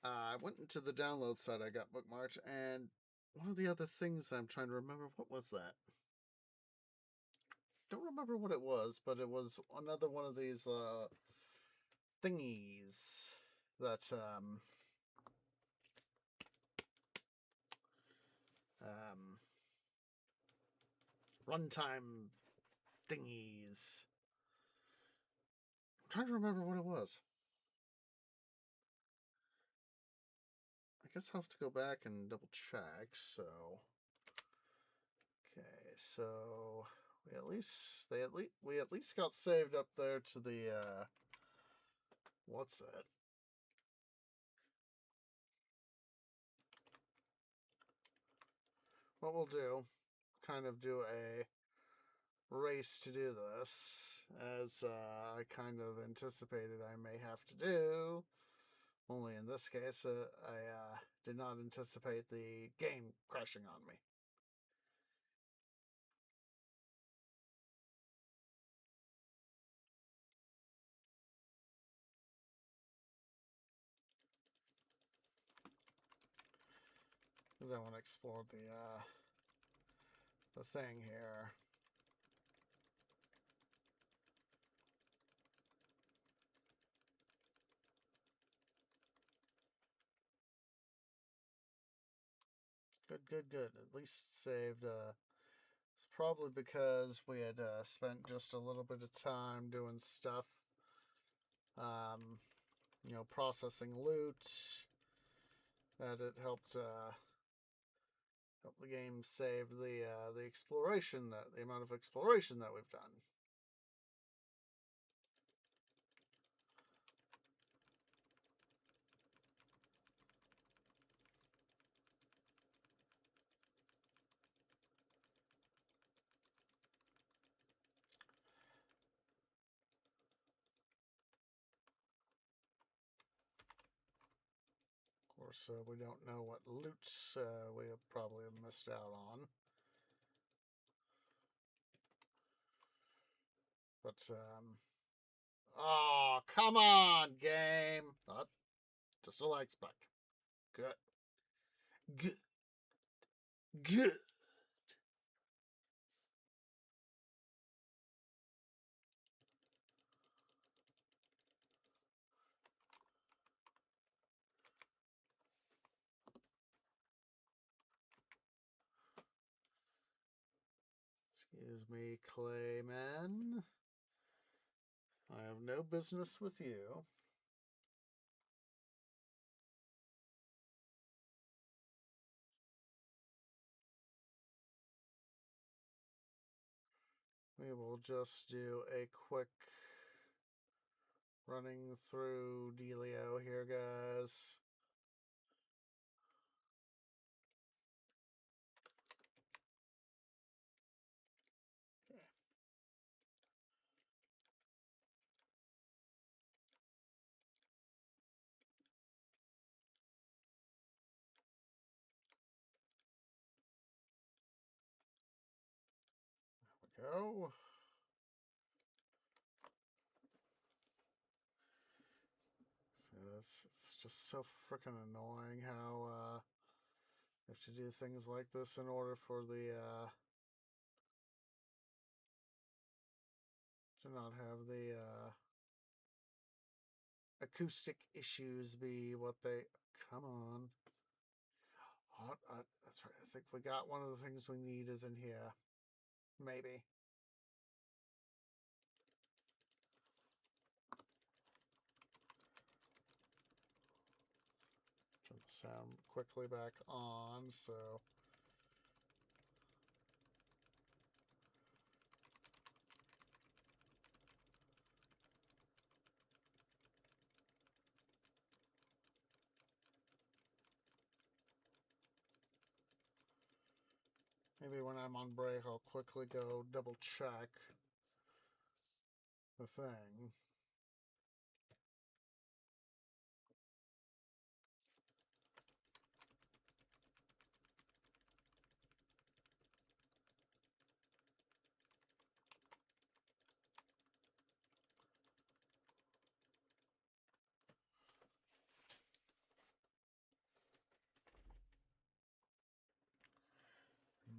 I went into the download site I got bookmarked, and one of the other things I'm trying to remember, what was that? Don't remember what it was, but it was another one of these thingies that runtime thingies. I'm trying to remember what it was. I guess I'll have to go back and double check. So, okay, so we at least got saved up there to the what's it? What we'll do, kind of do a race to do this, as I kind of anticipated I may have to do. Only in this case, I did not anticipate the game crashing on me. Because I want to explore the thing here. Good. At least saved. It's probably because we had spent just a little bit of time doing stuff. Processing loot. That it helped help the game save the exploration, the amount of exploration that we've done. Of course, we don't know what loot we have probably missed out on. But, oh, come on, game. Not just a leg spike. Good. Excuse me, Clayman. I have no business with you. We will just do a quick running through dealio here, guys. There we go. It's just so freaking annoying how you have to do things like this in order for the to not have the acoustic issues be what they. Come on. That's right. I think we got one of the things we need is in here. Maybe. Turn the sound quickly back on, so... Maybe when I'm on break, I'll quickly go double check the thing.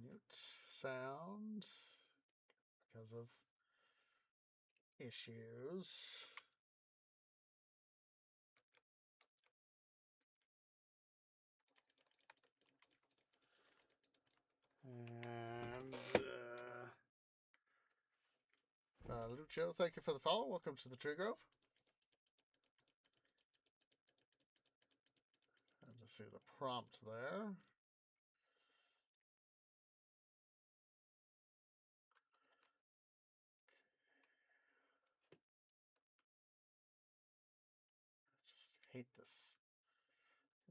Mute sound because of issues. And Lucio, thank you for the follow. Welcome to the Tree Grove. And to see the prompt there. I just hate this.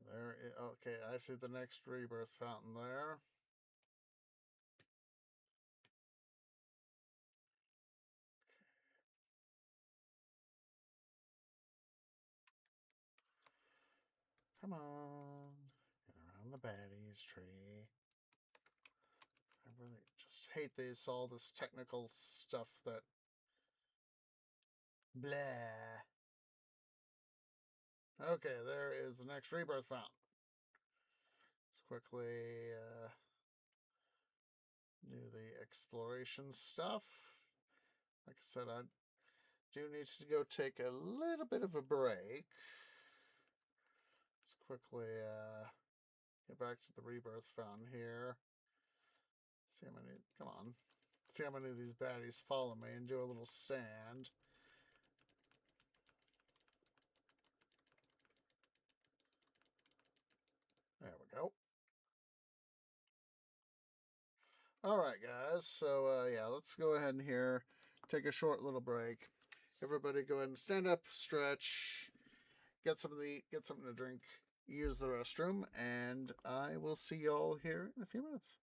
There. Okay, I see the next rebirth fountain there. Come on. Get around the baddies tree. I really just hate all this technical stuff that... Blah. Okay, there is the next rebirth fountain. Let's quickly do the exploration stuff. Like I said, I do need to go take a little bit of a break. Let's quickly get back to the rebirth fountain here. See how many... Come on. See how many of these baddies follow me and do a little stand. There we go. All right, guys. So, yeah, let's go ahead and here take a short little break. Everybody go ahead and stand up, stretch, get something to eat, get something to drink, use the restroom, and I will see y'all here in a few minutes.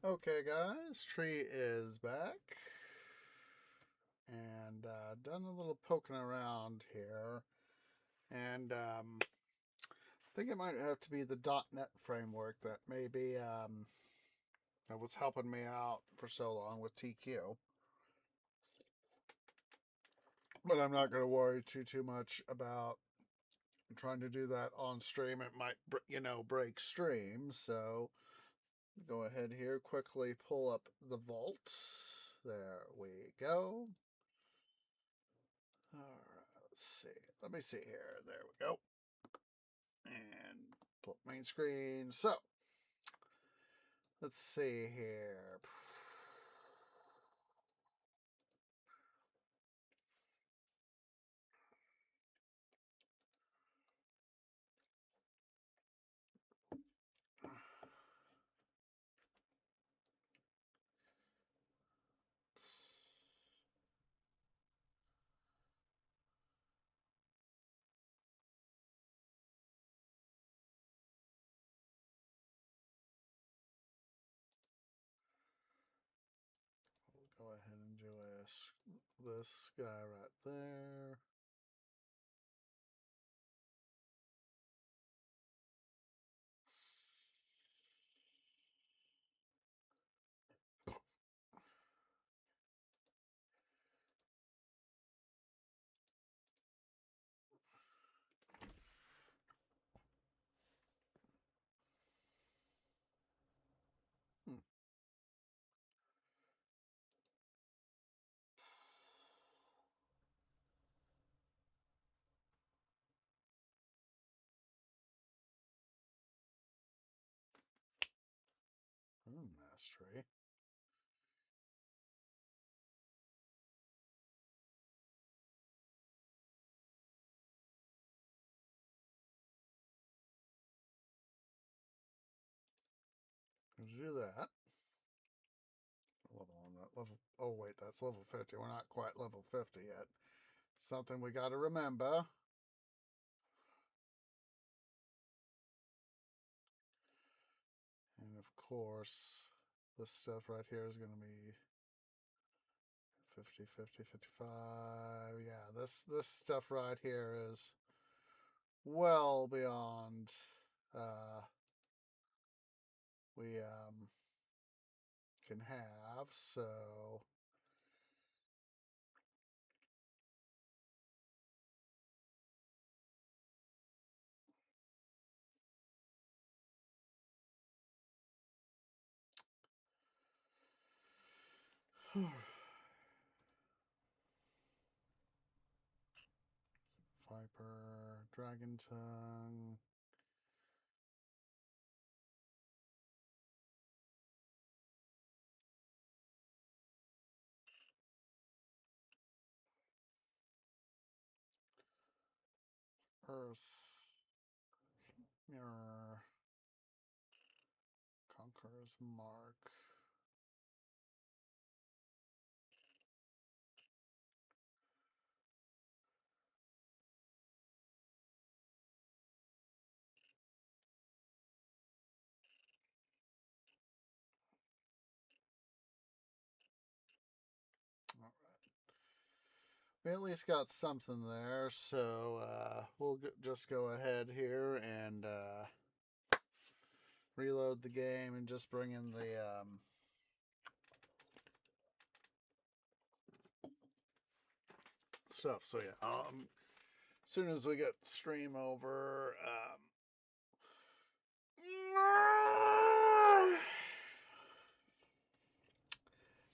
Okay, guys, tree is back. And done a little poking around here. And I think it might have to be the .NET framework that maybe that was helping me out for so long with TQ. But I'm not going to worry too much about trying to do that on stream. It might, break stream. So go ahead here, quickly pull up the vault. There we go. All right, let's see. Let me see here. There we go. And pull up main screen. So let's see here. We'll go ahead and do this guy right there. Hmm. Mastery. Going to do that. Level on that level. Oh wait, that's level 50. We're not quite level 50 yet. Something we got to remember. And of course, this stuff right here is going to be 50, 50, 55. Yeah, this stuff right here is well beyond we can have. So Viper, Dragon Tongue. Earth, Mirror, Conqueror's Mark. All right. We at least got something there, so we'll just go ahead here and reload the game and just bring in the stuff. So yeah, as soon as we get stream over,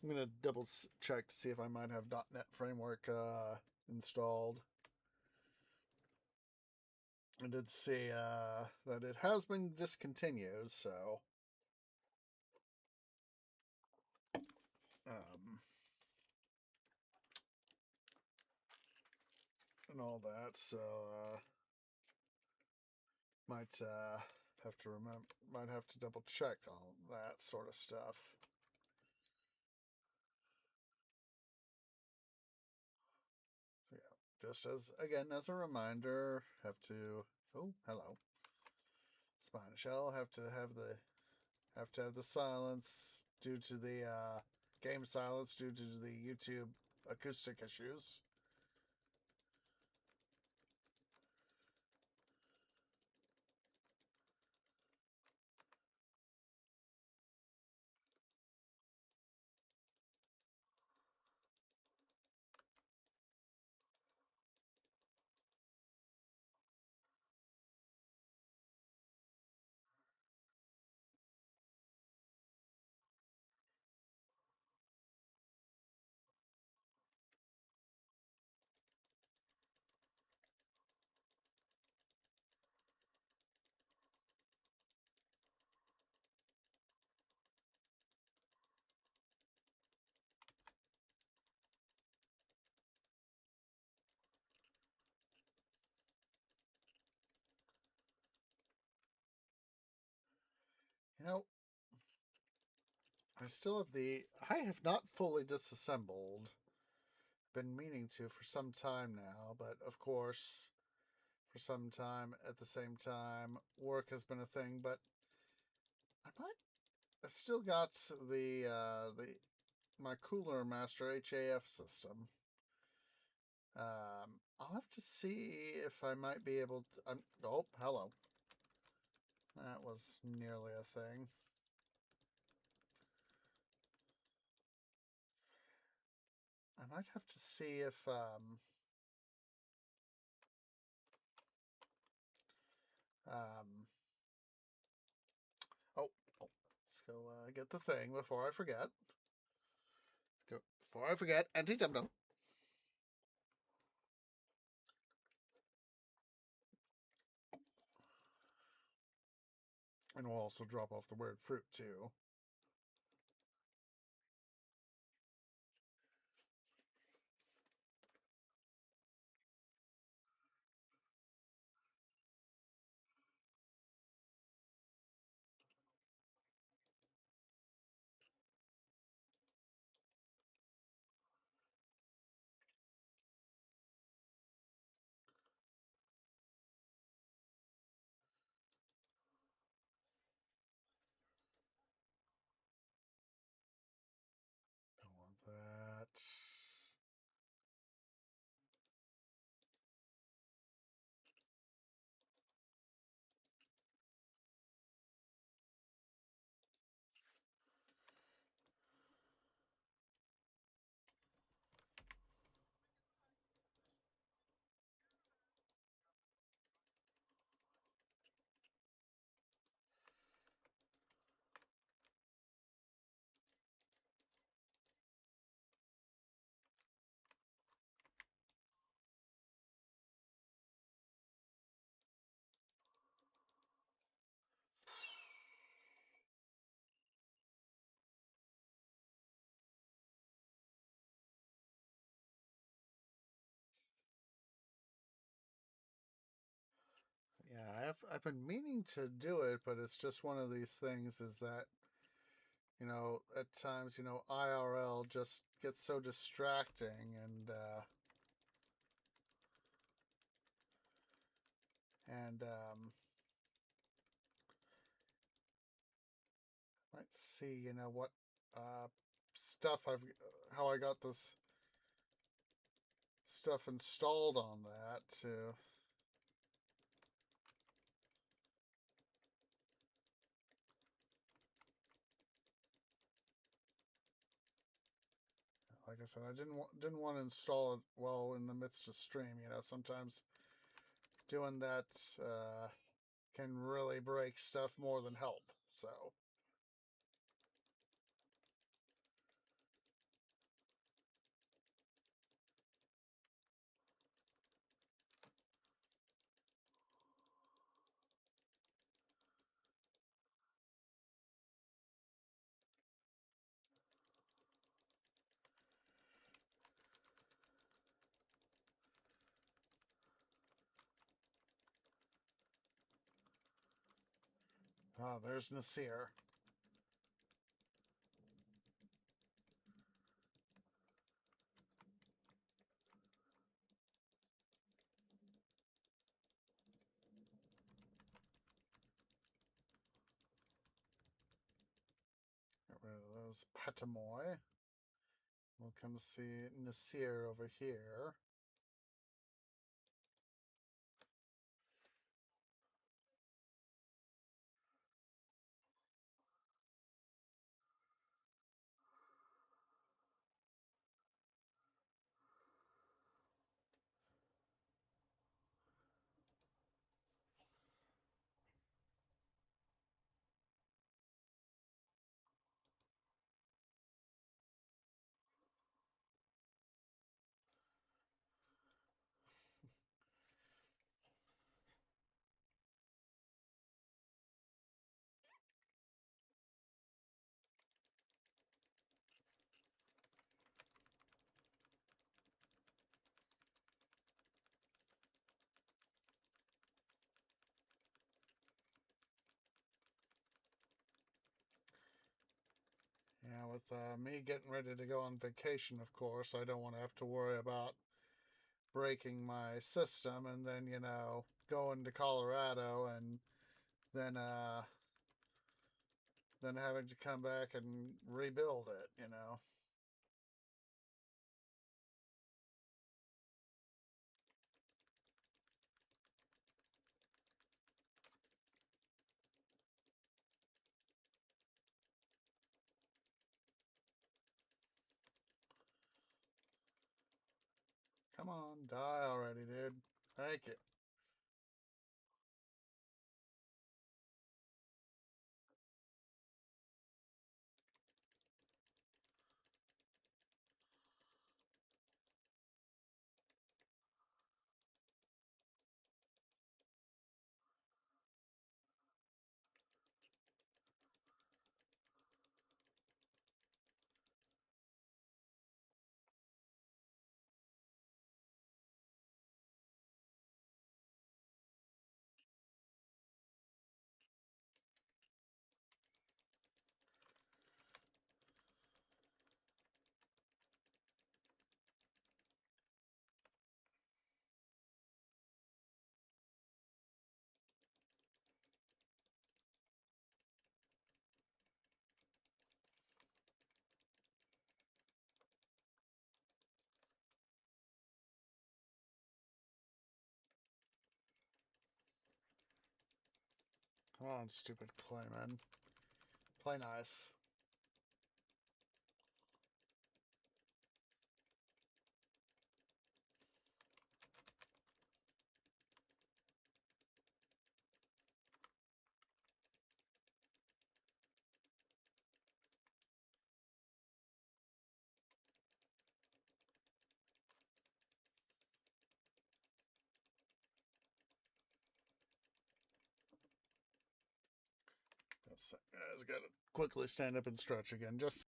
I'm gonna double check to see if I might have .NET framework installed. I did see that it has been discontinued, so and all that. So might have to might have to double check all that sort of stuff. So yeah, just as a reminder, have to. Oh, hello. Spine shell have to have the silence due to the game silence, due to the YouTube acoustic issues. You know, I have not fully disassembled. Been meaning to for some time now, but of course, for some time at the same time, work has been a thing. But I might. I've still got the my Cooler Master HAF system. I'll have to see if I might be able to. Oh, hello. That was nearly a thing. I might have to see if oh, let's go get the thing before I forget. Let's go before I forget. Anti-dum-dum. And we'll also drop off the weird fruit too. Don't want that. Yeah, I've been meaning to do it, but it's just one of these things. Is that at times IRL just gets so distracting, and let's see, what stuff how I got this stuff installed on that to. Like I said, I didn't want to install it while in the midst of stream. Sometimes doing that can really break stuff more than help. So. Ah, there's Nasir. Get rid of There's Petamoy. We'll come see Nasir over here. Yeah, with me getting ready to go on vacation, of course, I don't want to have to worry about breaking my system and then, going to Colorado and then then having to come back and rebuild it. Come on, die already, dude. Thank you. Come on, stupid Clayman. Play nice. Yes, guys, gotta quickly stand up and stretch again. Just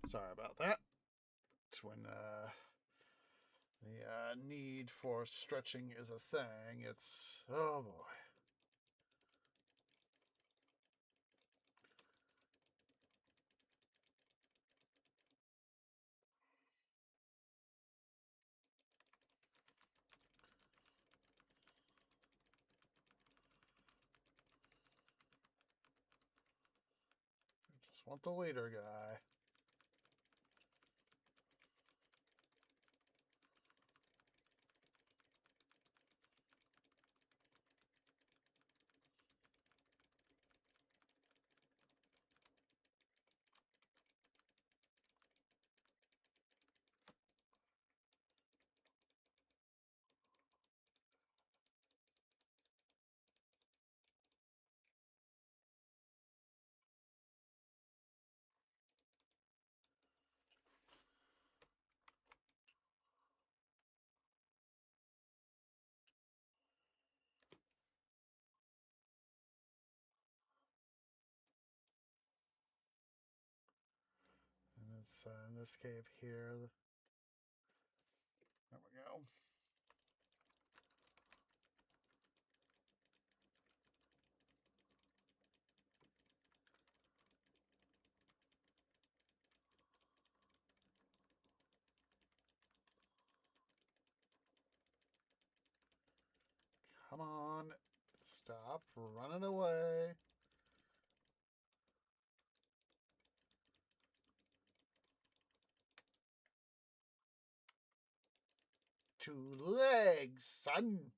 sorry about that. It's when the need for stretching is a thing. It's oh boy. I just want the leader guy. And it's in this cave here. Come on. Stop running away. Two legs, son.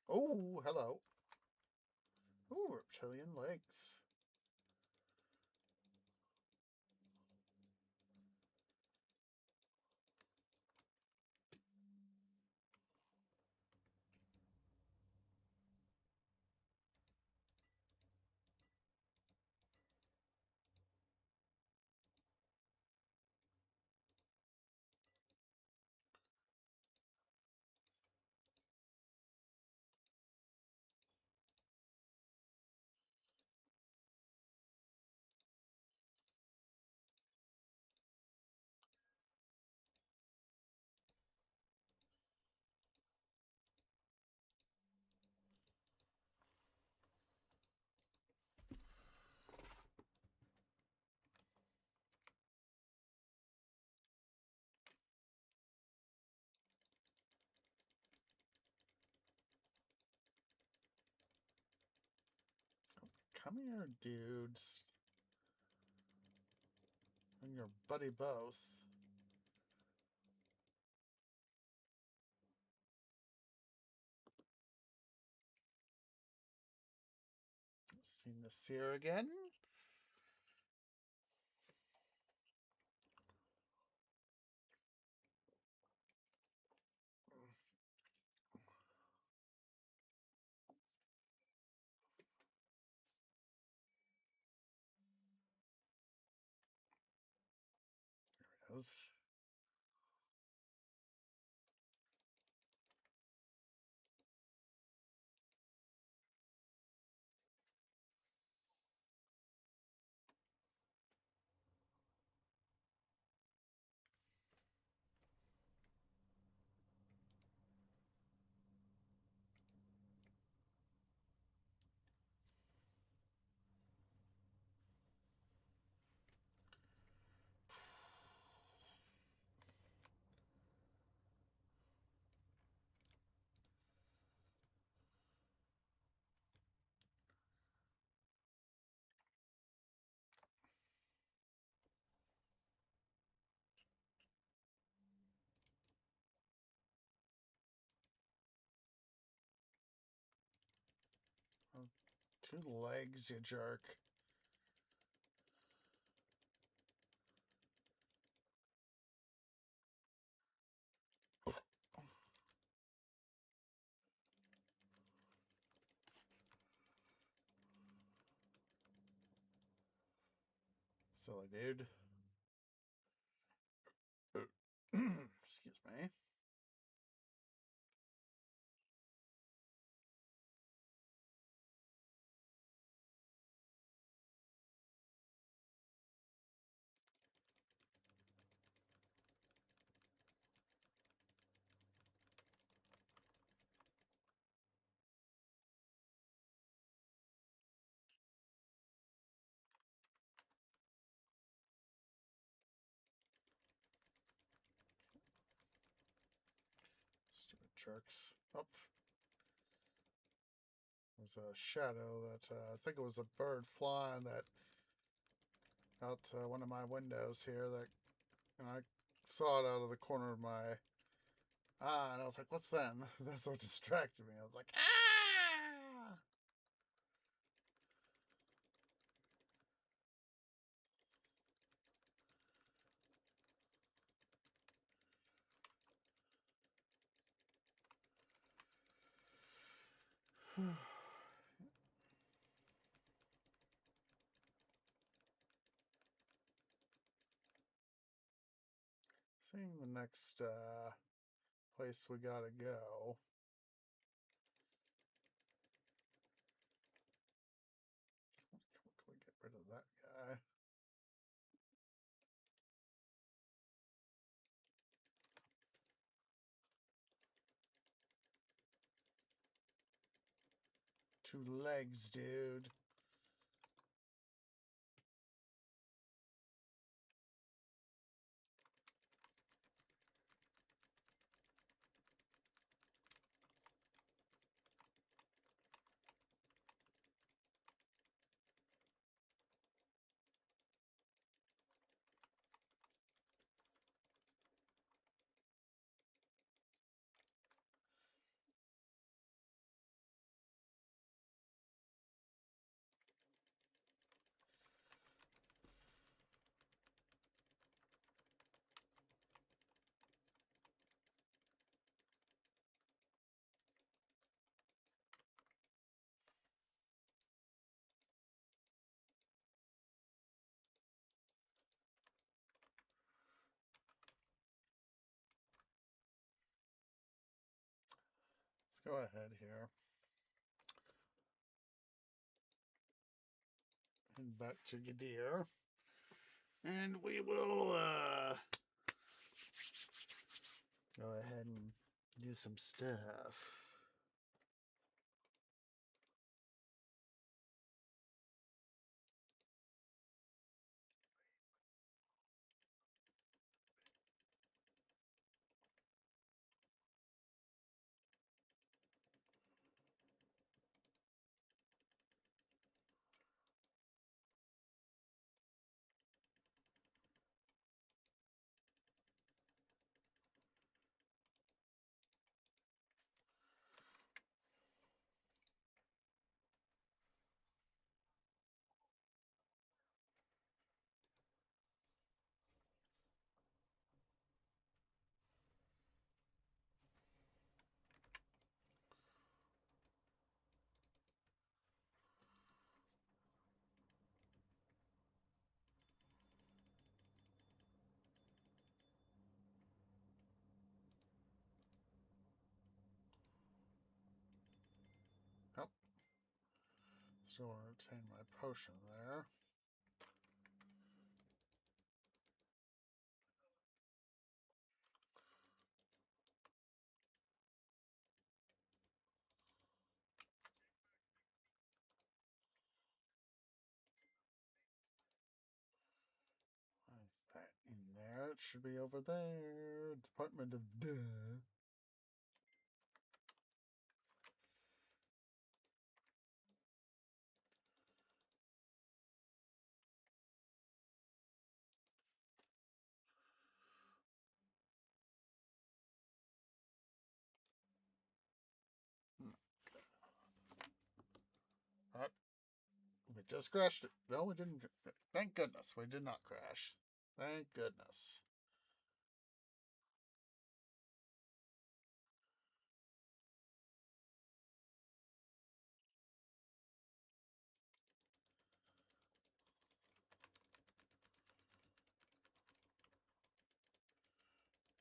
Oh, hello. Oh, reptilian legs. Come here, dudes. And your buddy both. Seen the seer again. There it is. Oh, two legs, you jerk. Silly dude. Excuse me. Stupid jerks. Oh. There's a shadow that I think it was a bird flying that out one of my windows here that, and I saw it out of the corner of my eye, and I was like, "What's that?" And that's what distracted me. I was like, "Ah!" Seeing the next place we gotta go. Can we get rid of that guy? Two legs, dude. Let's go ahead here. And back to Gadir. And we will go ahead and do some stuff. Oh, still want to retain my potion there. Why is that in there? It should be over there. Department of Duh. What? We just crashed it. No, we didn't. Thank goodness we did not crash. Thank goodness.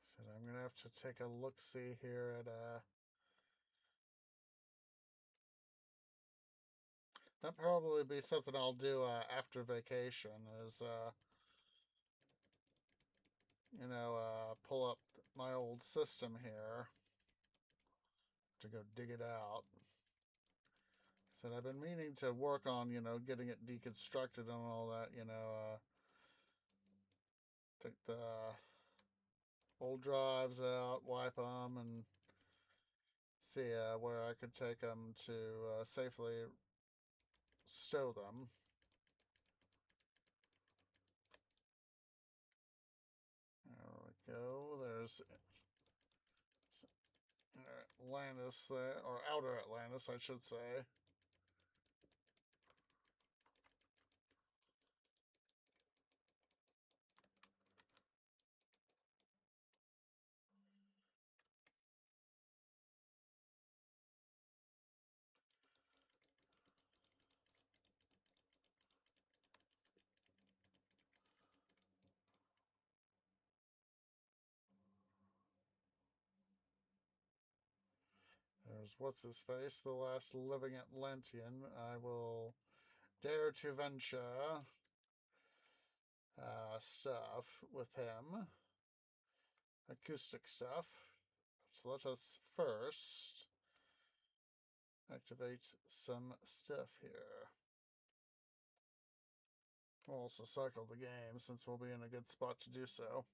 So I'm gonna have to take a look see here at That'll probably be something I'll do after vacation. Is pull up my old system here to go dig it out. Said I've been meaning to work on getting it deconstructed and all that. Take the old drives out, wipe them, and see where I could take them to safely stow them. There we go. There's Atlantis there, or Outer Atlantis, I should say. There's what's his face, the last living Atlantean. I will dare to venture stuff with him. Acoustic stuff. So let us first activate some stuff here. We'll also cycle the game since we'll be in a good spot to do so.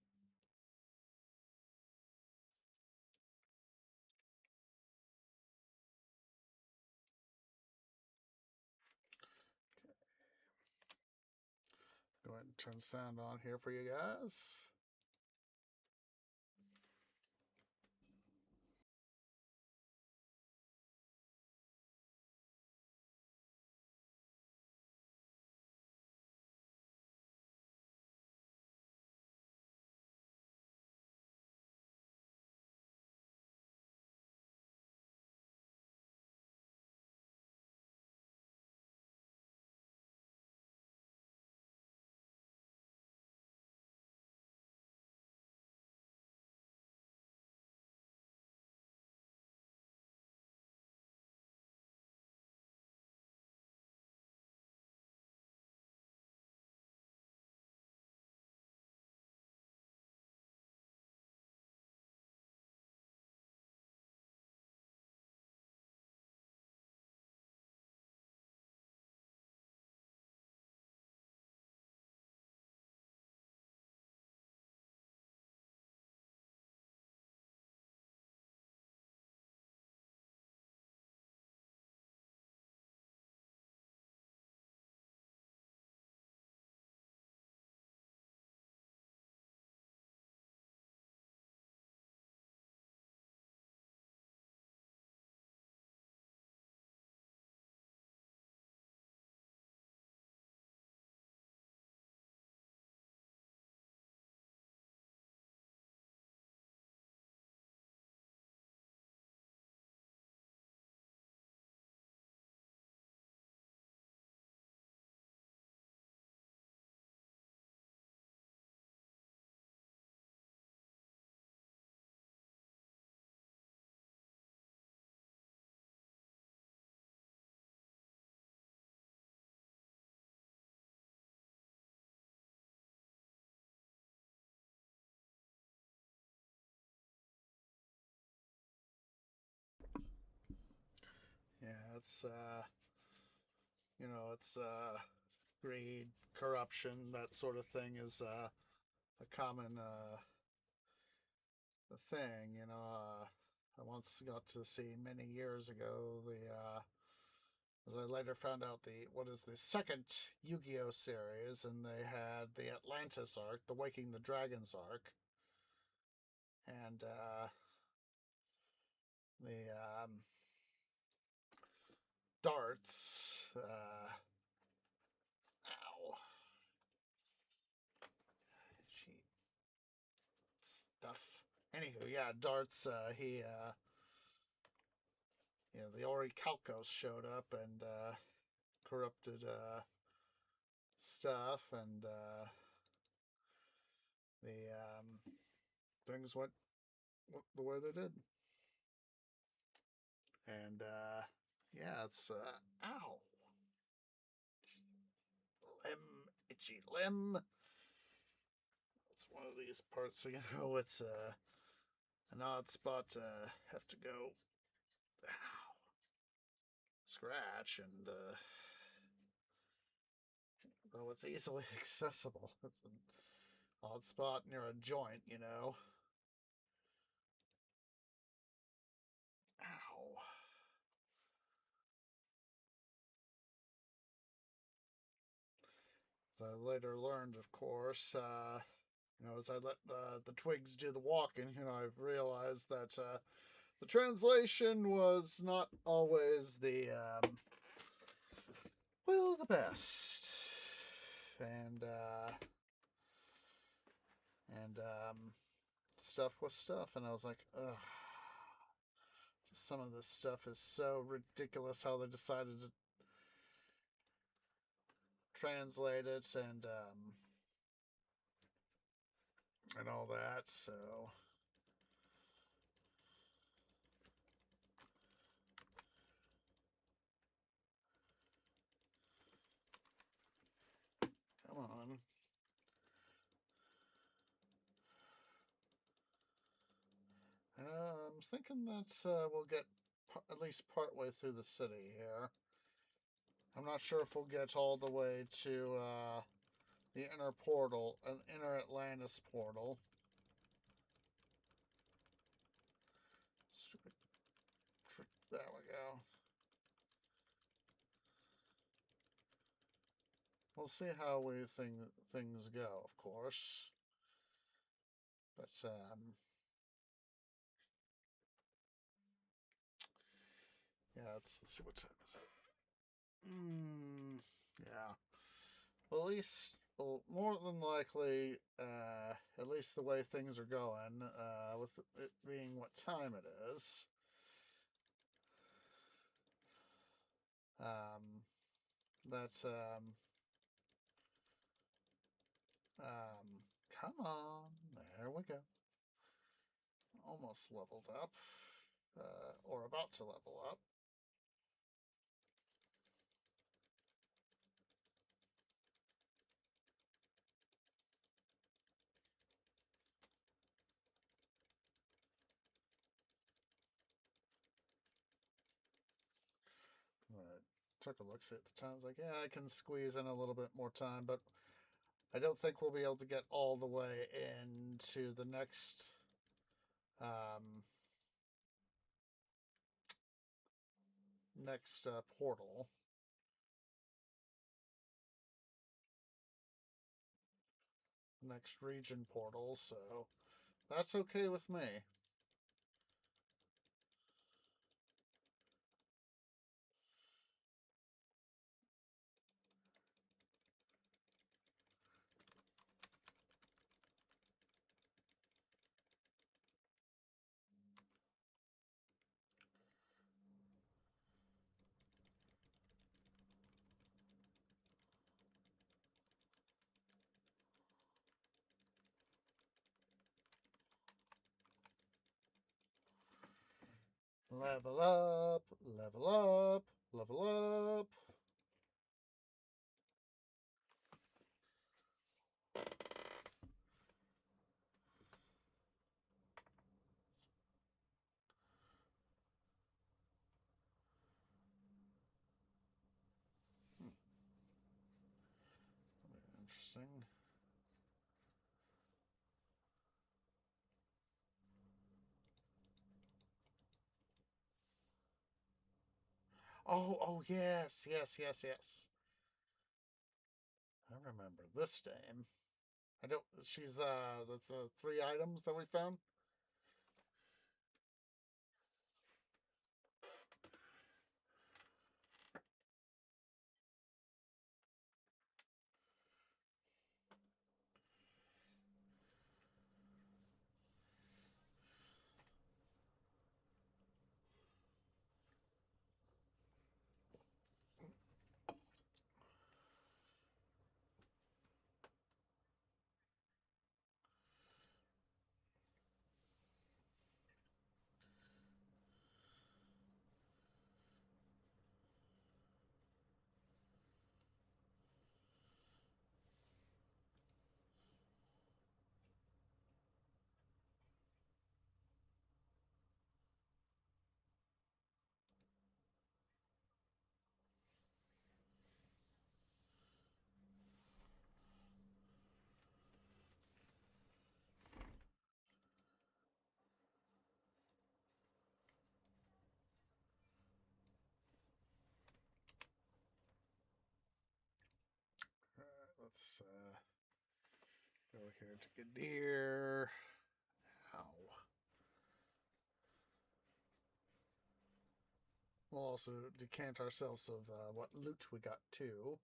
Go ahead and turn sound on here for you guys. Yeah, it's it's greed, corruption, that sort of thing is a common thing. I once got to see many years ago as I later found out what is the second Yu-Gi-Oh series, and they had the Atlantis arc, the Waking the Dragons arc, and the darts. Ow. Cheat stuff. Anywho, yeah, darts. The Orichalcos showed up and corrupted stuff, and the things went the way they did. And yeah, it's ow, itchy limb. It's one of these parts, it's an odd spot to have to go scratch, and though it's easily accessible, it's an odd spot near a joint, Ow. I later learned, of course, as I let the twigs do the walking, I've realized that the translation was not always the best. And stuff was stuff, and I was like, ugh. Some of this stuff is so ridiculous how they decided to translate it and all that. So come on. I'm thinking that we'll get at least part way through the city here. I'm not sure if we'll get all the way to the inner portal, an inner Atlantis portal. Stupid trick. There we go. We'll see how things go, of course. But yeah, let's see what time is it. Yeah. Well, at least, well, more than likely, at least the way things are going, with it being what time it is, that's, come on, there we go. Almost leveled up, or about to level up. Took a look, see at the time. I was like, yeah, I can squeeze in a little bit more time, but I don't think we'll be able to get all the way into the next portal. Next region portal, so that's okay with me. Level up, level up, level up. Interesting. Oh, yes, yes, yes, yes. I remember this name. I don't. She's that's the 3 items that we found. let's go here to Gadir. Ow. We'll also decant ourselves of what loot we got too.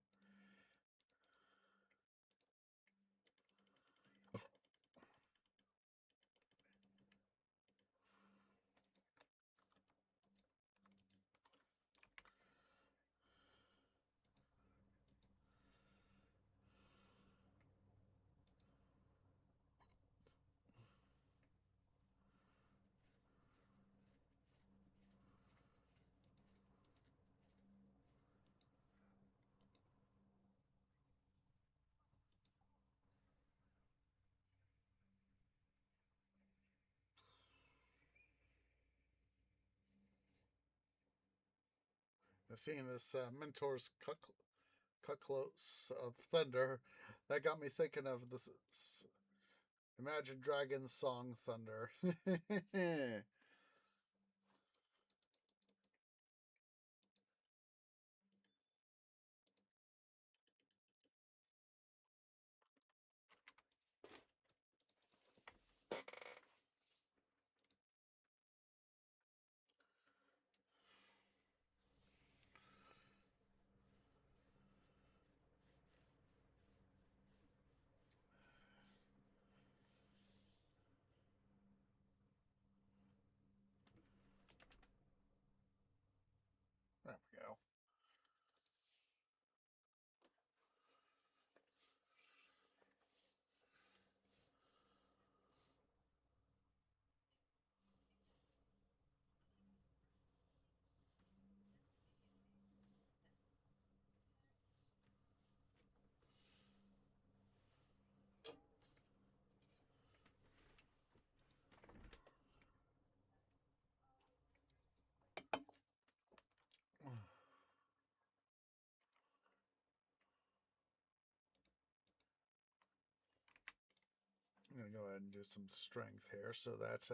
Seeing this Mentor's cut close of Thunder, that got me thinking of this Imagine Dragons song Thunder. There we go. I'm going to go ahead and do some strength here so that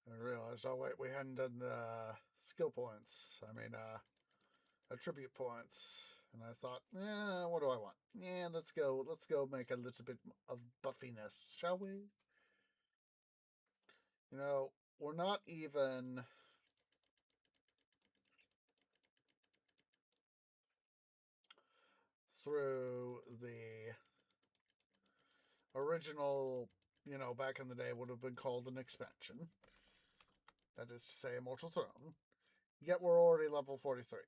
I realized, oh wait, we hadn't done the skill points. I mean, attribute points. And I thought, what do I want? Yeah, let's go make a little bit of buffiness, shall we? You know, we're not even through the original, you know, back in the day would have been called an expansion. That is to say, Immortal Throne. Yet we're already level 43.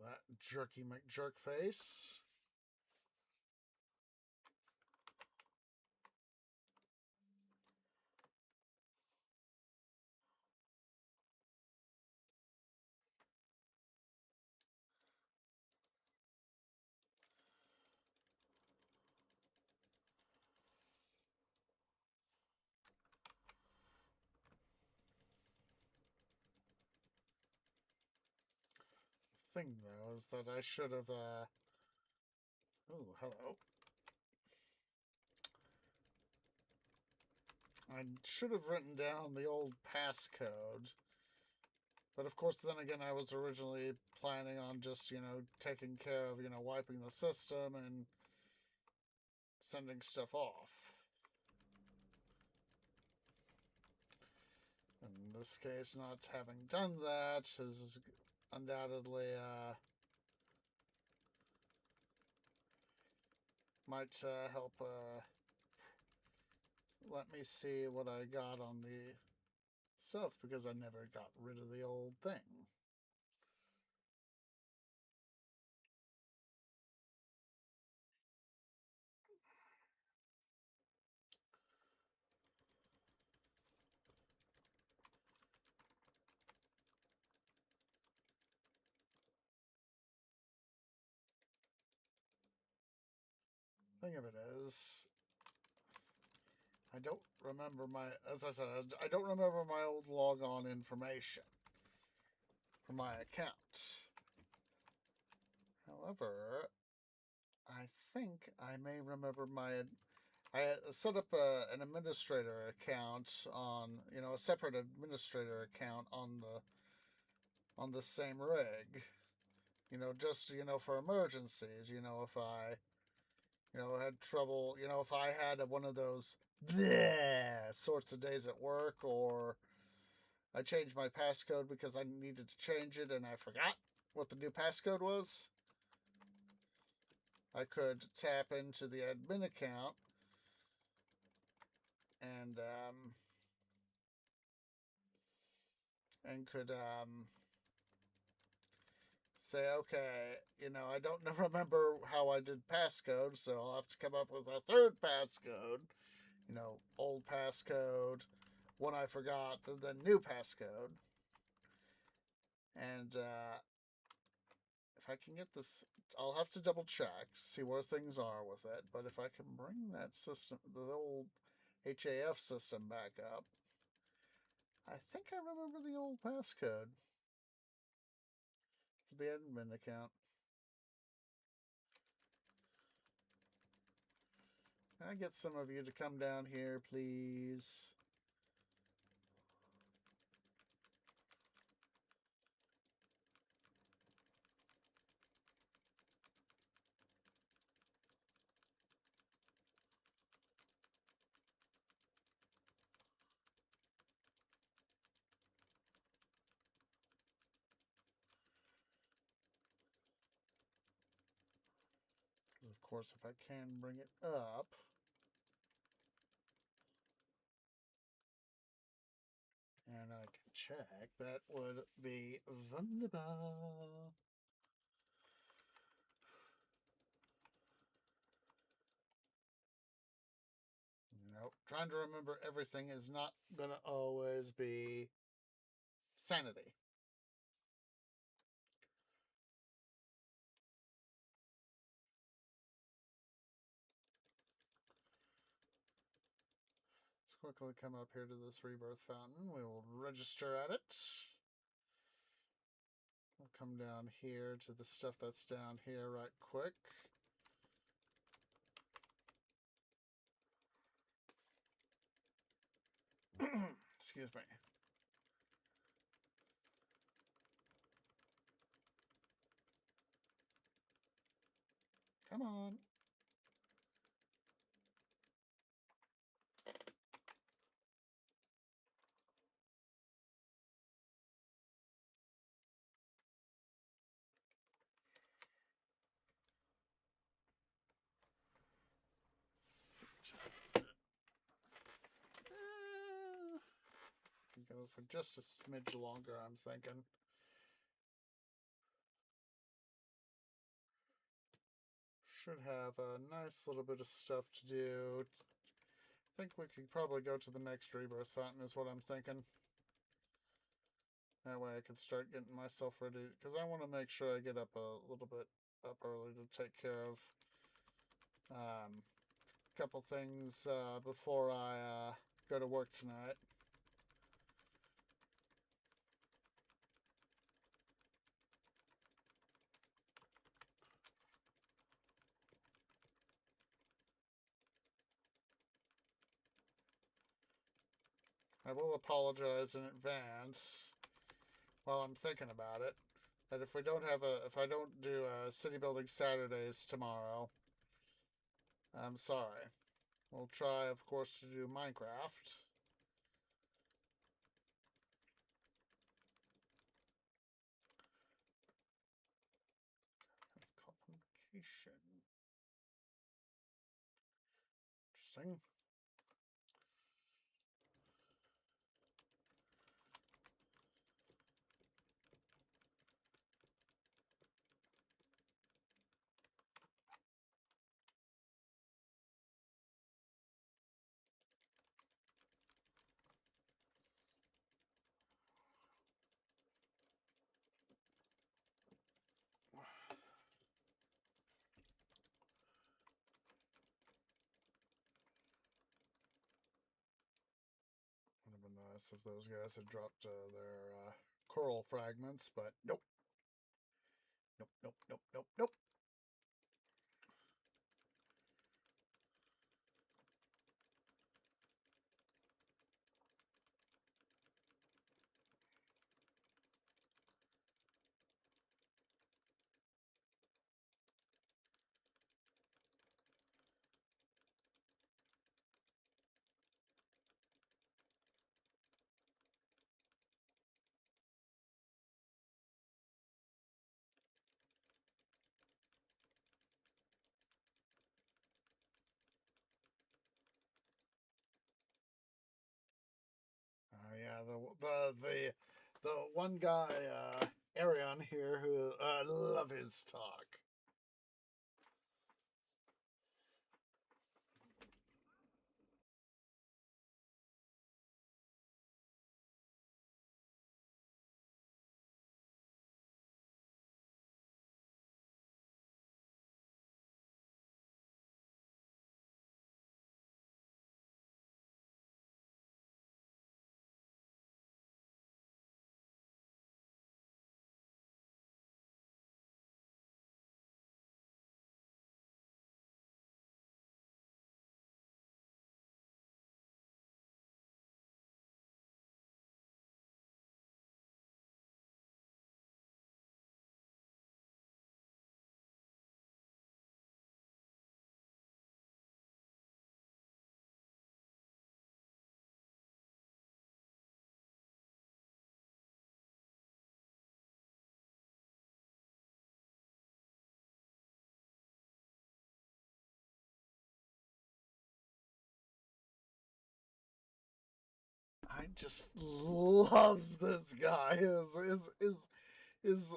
That jerky McJerk face. Thing though is that I should have oh, hello. I should have written down the old passcode. But of course, then again, I was originally planning on just, you know, taking care of, you know, wiping the system and sending stuff off. In this case, not having done that is undoubtedly might help let me see what I got on the stuff, because I never got rid of the old thing. Thing of it is, I don't remember my, as I said, I don't remember my old logon information for my account. However, I think I may remember I set up an administrator account on, a separate administrator account on the same rig. Just, for emergencies, if I, had trouble, if I had one of those bleh sorts of days at work, or I changed my passcode because I needed to change it and I forgot what the new passcode was, I could tap into the admin account and could say, okay, I don't remember how I did passcode, so I'll have to come up with a third passcode, old passcode, one I forgot, the new passcode. And if I can get this, I'll have to double check, see where things are with it. But if I can bring that system, the old HAF system back up, I think I remember the old passcode for the admin account. Can I get some of you to come down here, please? Because, of course, if I can bring it up, and I can check, that would be wunderbar. Trying to remember everything is not going to always be sanity. Let's quickly come up here to this rebirth fountain. We will register at it. We'll come down here to the stuff that's down here right quick. Excuse me. Come on. Go for just a smidge longer, I'm thinking. Should have a nice little bit of stuff to do. I think we could probably go to the next rebirth fountain is what I'm thinking. That way I can start getting myself ready, because I want to make sure I get up a little bit up early to take care of a couple things before I go to work tonight. I will apologize in advance while I'm thinking about it, that if I don't do city building Saturdays tomorrow, I'm sorry. We'll try, of course, to do Minecraft. That's complication. Interesting. guess if those guys had dropped their coral fragments, but nope. Nope, nope, nope, nope, nope. Yeah, the one guy, Arion here, who love his talk. I just love this guy. His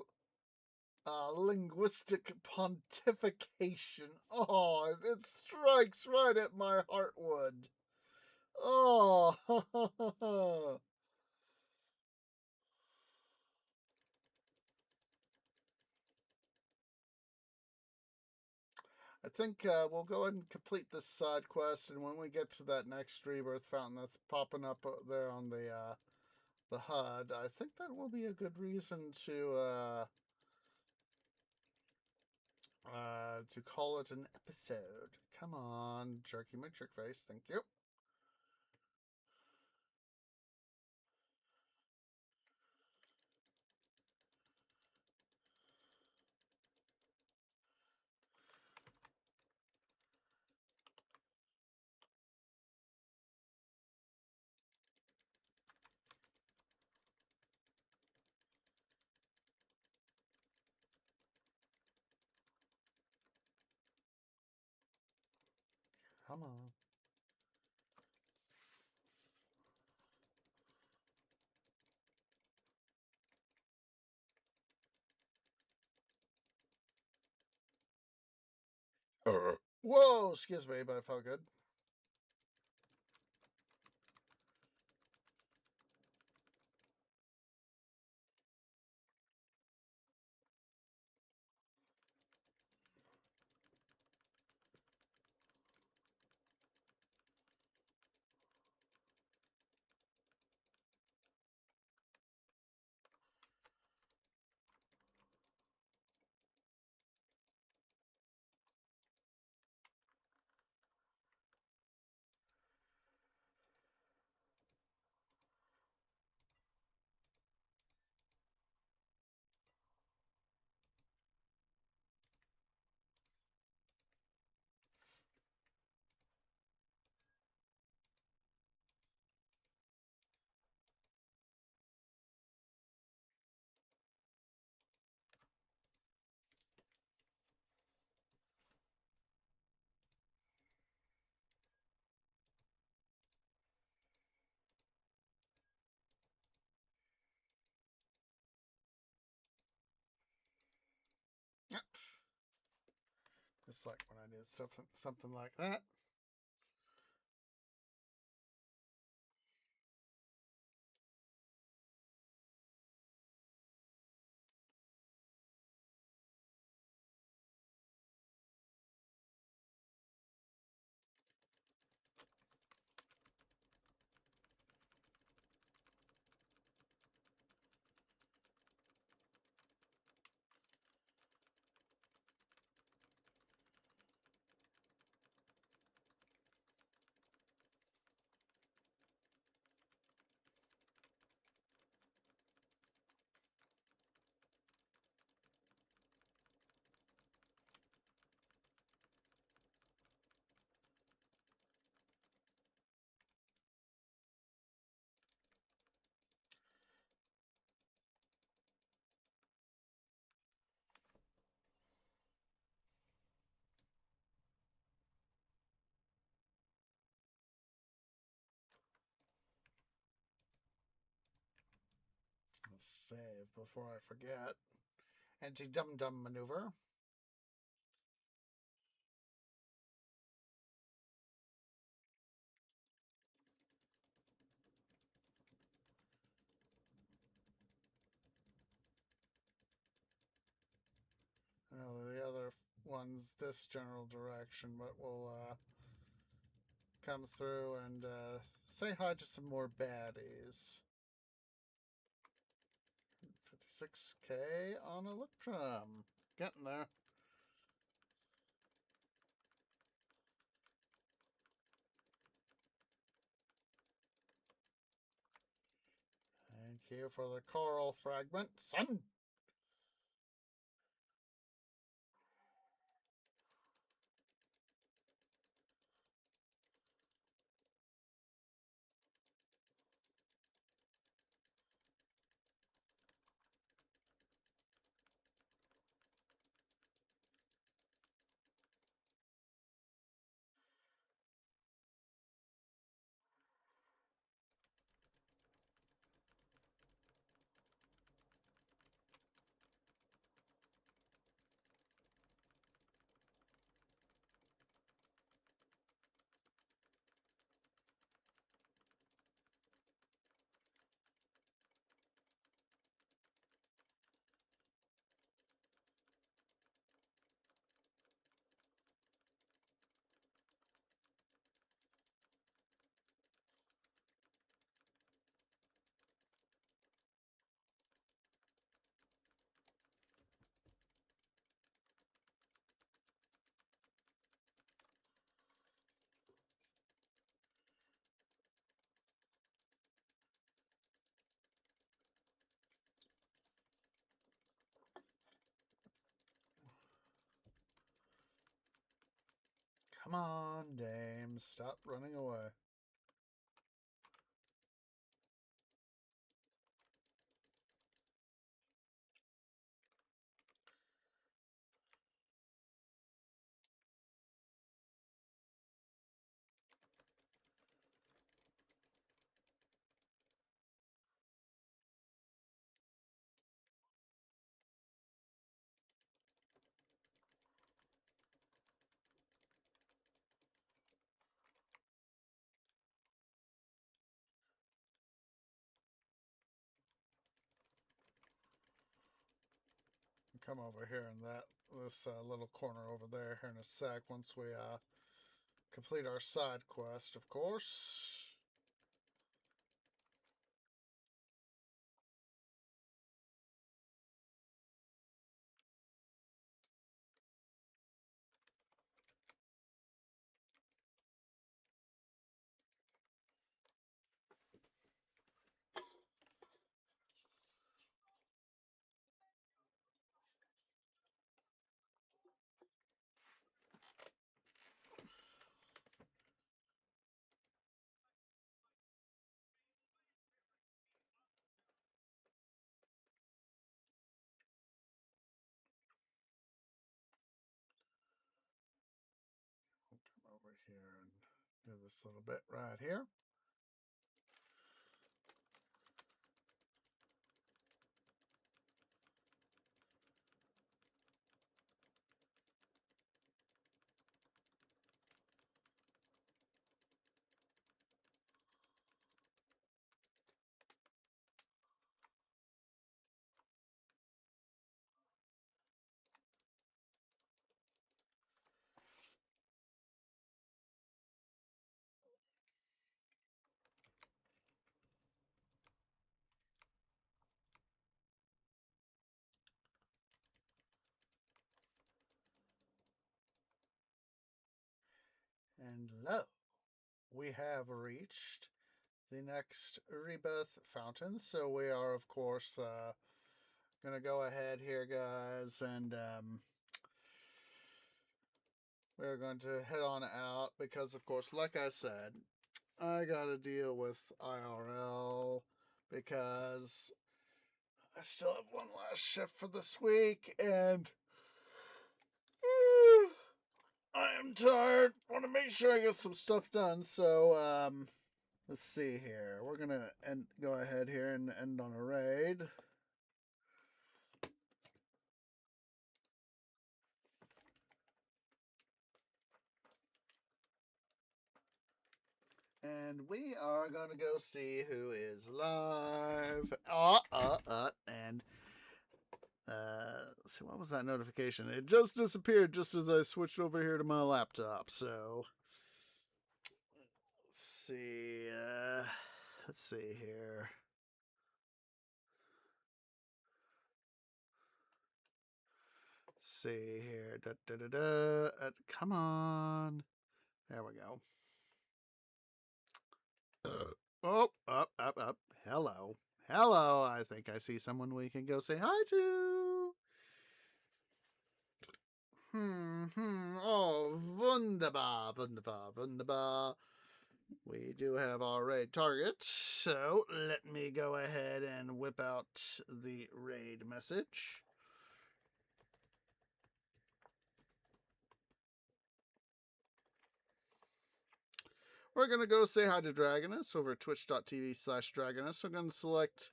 linguistic pontification. Oh, it strikes right at my heartwood. Oh, I think we'll go ahead and complete this side quest, and when we get to that next rebirth fountain that's popping up there on the HUD, I think that will be a good reason to call it an episode. Come on, jerky McJerkface. Thank you. Come on. Whoa, excuse me, but it felt good. Just like when I did something like that. save before I forget. Anti-dum-dum maneuver. I know the other one's this general direction, but we'll come through and say hi to some more baddies. 56k on Electrum. Getting there. Thank you for the coral fragment, son. Come on, Dame. Stop running away. Come over here in this little corner over there here in a sec once we complete our side quest, of course. Come over here and do this little bit right here. And lo, we have reached the next rebirth fountain. So we are, of course, going to go ahead here, guys, and we're going to head on out because, of course, like I said, I got to deal with IRL because I still have one last shift for this week and I am tired. Want to make sure I get some stuff done. So, let's see here. We're going to go ahead here and end on a raid. And we are going to go see who is live. And see, what was that notification? It just disappeared just as I switched over here to my laptop. So let's see. Let's see here. See here. Come on. There we go. Up. Hello. Hello. I think I see someone we can go say hi to. Oh, wunderbar. We do have our raid target, so let me go ahead and whip out the raid message. We're going to go say hi to Dragonus over at twitch.tv/Dragonus. We're going to select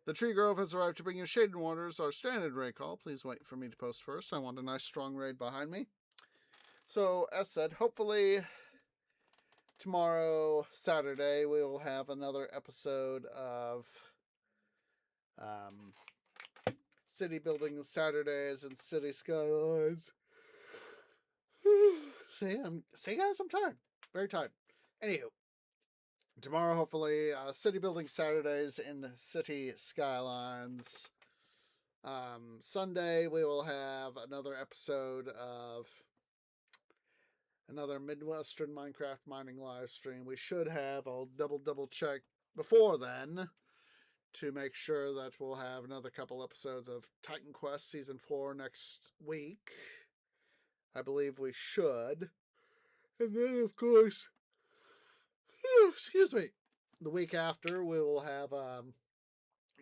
the Tree Grove has arrived to bring you Shaded Waters, our standard raid call. Please wait for me to post first. I want a nice strong raid behind me. So, as said, hopefully tomorrow, Saturday, we will have another episode of City Building Saturdays and City Skylines. See, guys, I'm tired. Very tired. Anywho, tomorrow, hopefully, City Building Saturdays in City Skylines. Sunday, we will have another episode of another Midwestern Minecraft mining live stream. We should have, I'll double check before then to make sure that we'll have another couple episodes of Titan Quest Season 4 next week. I believe we should. And then, of course, excuse me, the week after we will have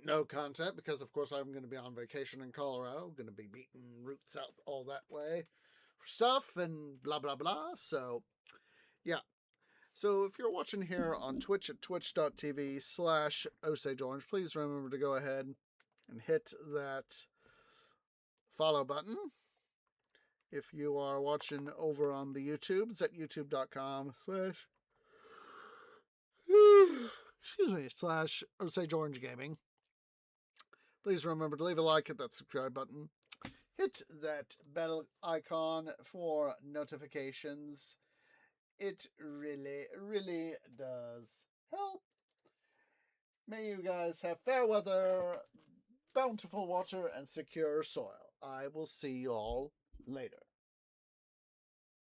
no content because, of course, I'm going to be on vacation in Colorado. I'm going to be beating roots out all that way for stuff and blah, blah, blah. So, yeah. So if you're watching here on Twitch at twitch.tv/OsageOrange, please remember to go ahead and hit that follow button. If you are watching over on the YouTubes at youtube.com//OsageOrange Gaming, please remember to leave a like, hit that subscribe button, hit that bell icon for notifications. It really, really does help. May you guys have fair weather, bountiful water, and secure soil. I will see you all later.